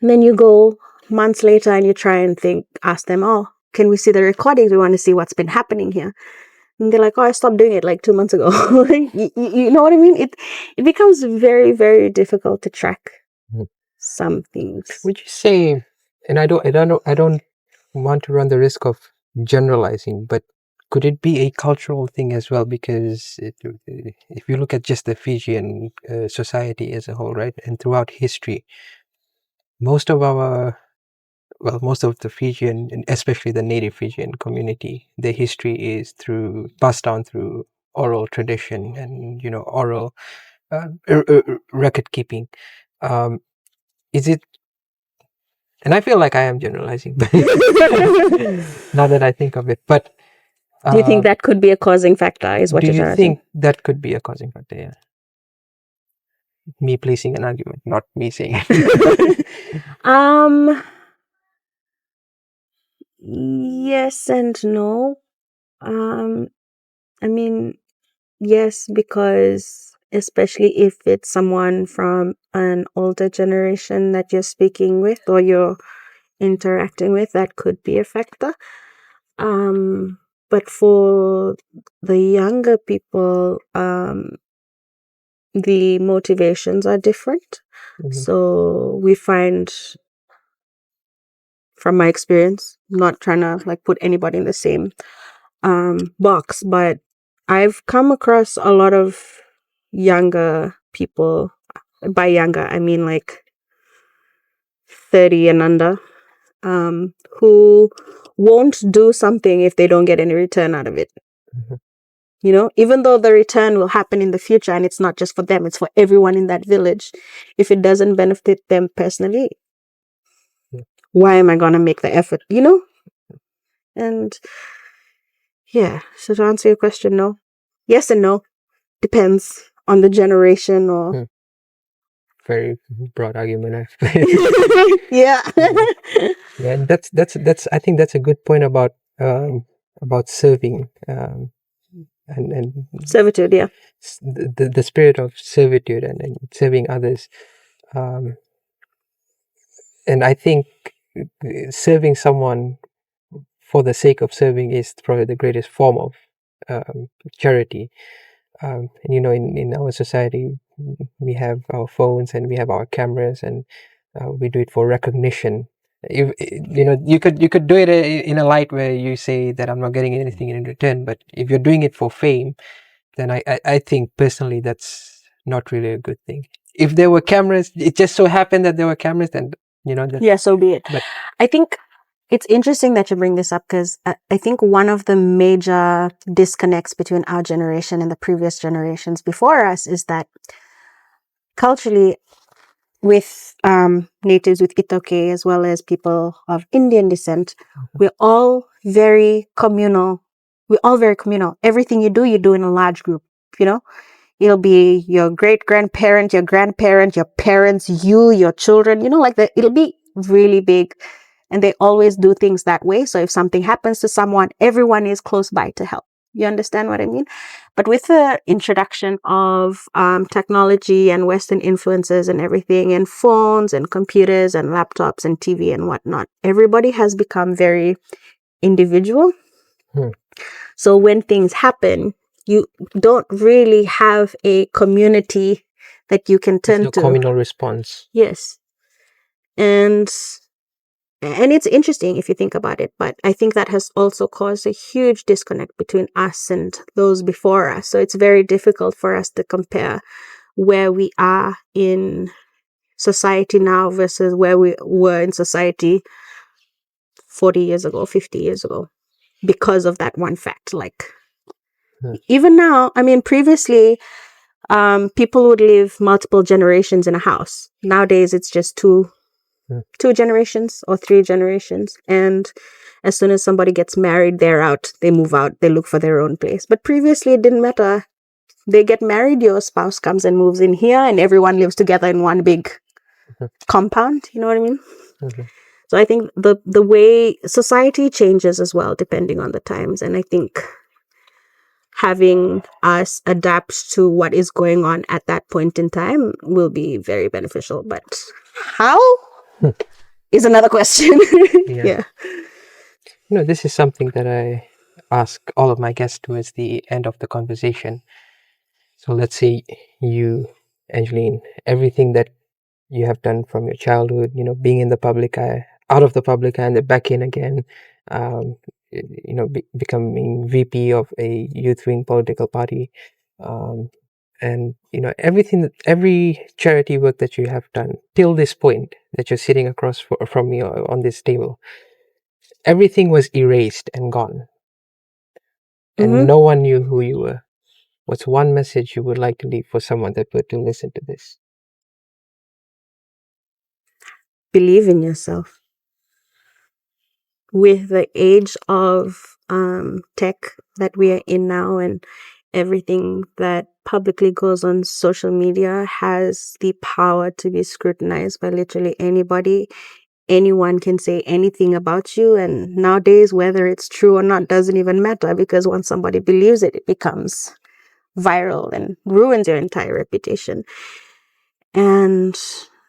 [SPEAKER 2] And then you go months later and you try and ask them, oh, can we see the recordings? We want to see what's been happening here. And they're like, oh, I stopped doing it like 2 months ago. you know what I mean? It becomes very, very difficult to track some things.
[SPEAKER 1] Would you say And I don't want to run the risk of generalizing, but could it be a cultural thing as well? Because if you look at just the Fijian society as a whole, right, and throughout history, most of the Fijian, and especially the native Fijian community, their history is passed down through oral tradition and oral record keeping. Is it? And I feel like I am generalizing, but now that I think of it. But
[SPEAKER 2] Do you think that could be a causing factor? Is what
[SPEAKER 1] do
[SPEAKER 2] you're
[SPEAKER 1] you
[SPEAKER 2] trying to
[SPEAKER 1] think that could be a causing factor? Yeah, me placing an argument, not me saying it.
[SPEAKER 2] say? Yes and no. I mean, yes, because especially if it's someone from an older generation that you're speaking with or you're interacting with, that could be a factor. But for the younger people, the motivations are different.
[SPEAKER 1] Mhm.
[SPEAKER 2] So we find, from my experience, not trying to like put anybody in the same box, but I've come across a lot of younger people. By younger, I mean like 30 and under, who won't do something if they don't get any return out of it.
[SPEAKER 1] Mhm.
[SPEAKER 2] Even though the return will happen in the future and it's not just for them, it's for everyone in that village. If it doesn't benefit them personally,
[SPEAKER 1] Yeah.
[SPEAKER 2] why am I going to make the effort? And yeah, so to answer your question, no. Yes and no. Depends on the generation or.
[SPEAKER 1] Hmm. Very broad argument.
[SPEAKER 2] Yeah.
[SPEAKER 1] Yeah, that's. I think that's a good point about serving and
[SPEAKER 2] Servitude, yeah.
[SPEAKER 1] the spirit of servitude and serving others. Um, and I think serving someone for the sake of serving is probably the greatest form of charity. And in our society, we have our phones and we have our cameras, and we do it for recognition. If you could do it in a light where you say that I'm not getting anything in return, but if you're doing it for fame, then I think personally that's not really a good thing. If there were cameras, it just so happened that there were cameras, then
[SPEAKER 2] Yeah, so be it.
[SPEAKER 1] But
[SPEAKER 2] I think it's interesting that you bring this up because I think one of the major disconnects between our generation and the previous generations before us is that culturally, with natives with Itoke as well as people of Indian descent, we're all very communal. We're all very communal. Everything you do in a large group. It'll be your great grandparent, your grandparent, your parents, your children. Like that. It'll be really big, and they always do things that way. So if something happens to someone, everyone is close by to help. You understand what I mean? But with the introduction of technology and Western influences and everything, and phones and computers and laptops and TV and whatnot, everybody has become very individual. So when things happen, you don't really have a community that you can turn to.
[SPEAKER 1] Communal response.
[SPEAKER 2] Yes. And it's interesting if you think about it, but I think that has also caused a huge disconnect between us and those before us. So it's very difficult for us to compare where we are in society now versus where we were in society 40 years ago, 50 years ago, because of that one fact. Like, even now, I mean, previously, people would live multiple generations in a house. Nowadays, it's just two generations or 3 generations. And as soon as somebody gets married, they're out. They move out. They look for their own place. But previously, it didn't matter. They get married, your spouse comes and moves in here, and everyone lives together in one big compound. You know what I mean? So I think the way society changes as well, depending on the times. And I think having us adapt to what is going on at that point in time will be very beneficial. But how is another question. Yeah.
[SPEAKER 1] This is something that I ask all of my guests towards the end of the conversation. So let's say you, Angeline, everything that you have done from your childhood, being in the public eye out of the public and then back in again, becoming VP of a youth wing political party, and every charity work that you have done till this point that you're sitting across from me on this table, everything was erased and gone, and no one knew who you were. What's one message you would like to leave for someone that were to listen to this?
[SPEAKER 2] Believe in yourself. With the age of tech that we are in now, and everything that publicly goes on social media has the power to be scrutinized by literally anybody. Anyone can say anything about you, and nowadays whether it's true or not doesn't even matter, because once somebody believes it, it becomes viral and ruins your entire reputation. And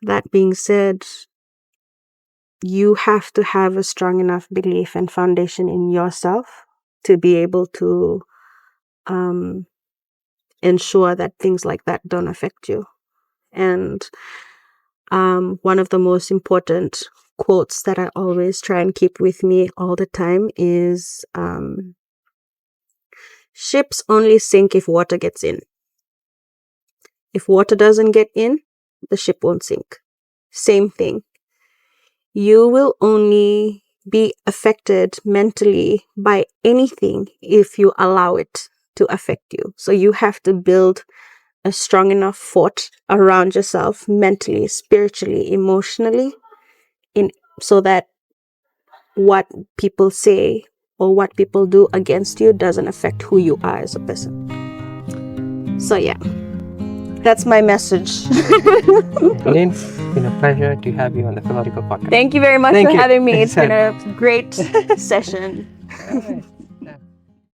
[SPEAKER 2] that being said, you have to have a strong enough belief and foundation in yourself to be able to ensure that things like that don't affect you. And one of the most important quotes that I always try and keep with me all the time is ships only sink if water gets in. If water doesn't get in, the ship won't sink. Same thing. You will only be affected mentally by anything if you allow it to affect you. So you have to build a strong enough fort around yourself mentally, spiritually, emotionally, so that what people say or what people do against you doesn't affect who you are as a person. So yeah, that's my message.
[SPEAKER 1] Lynn, it's been a pleasure to have you on the Philotical Podcast.
[SPEAKER 2] Thank you very much for having me. It's been a great session.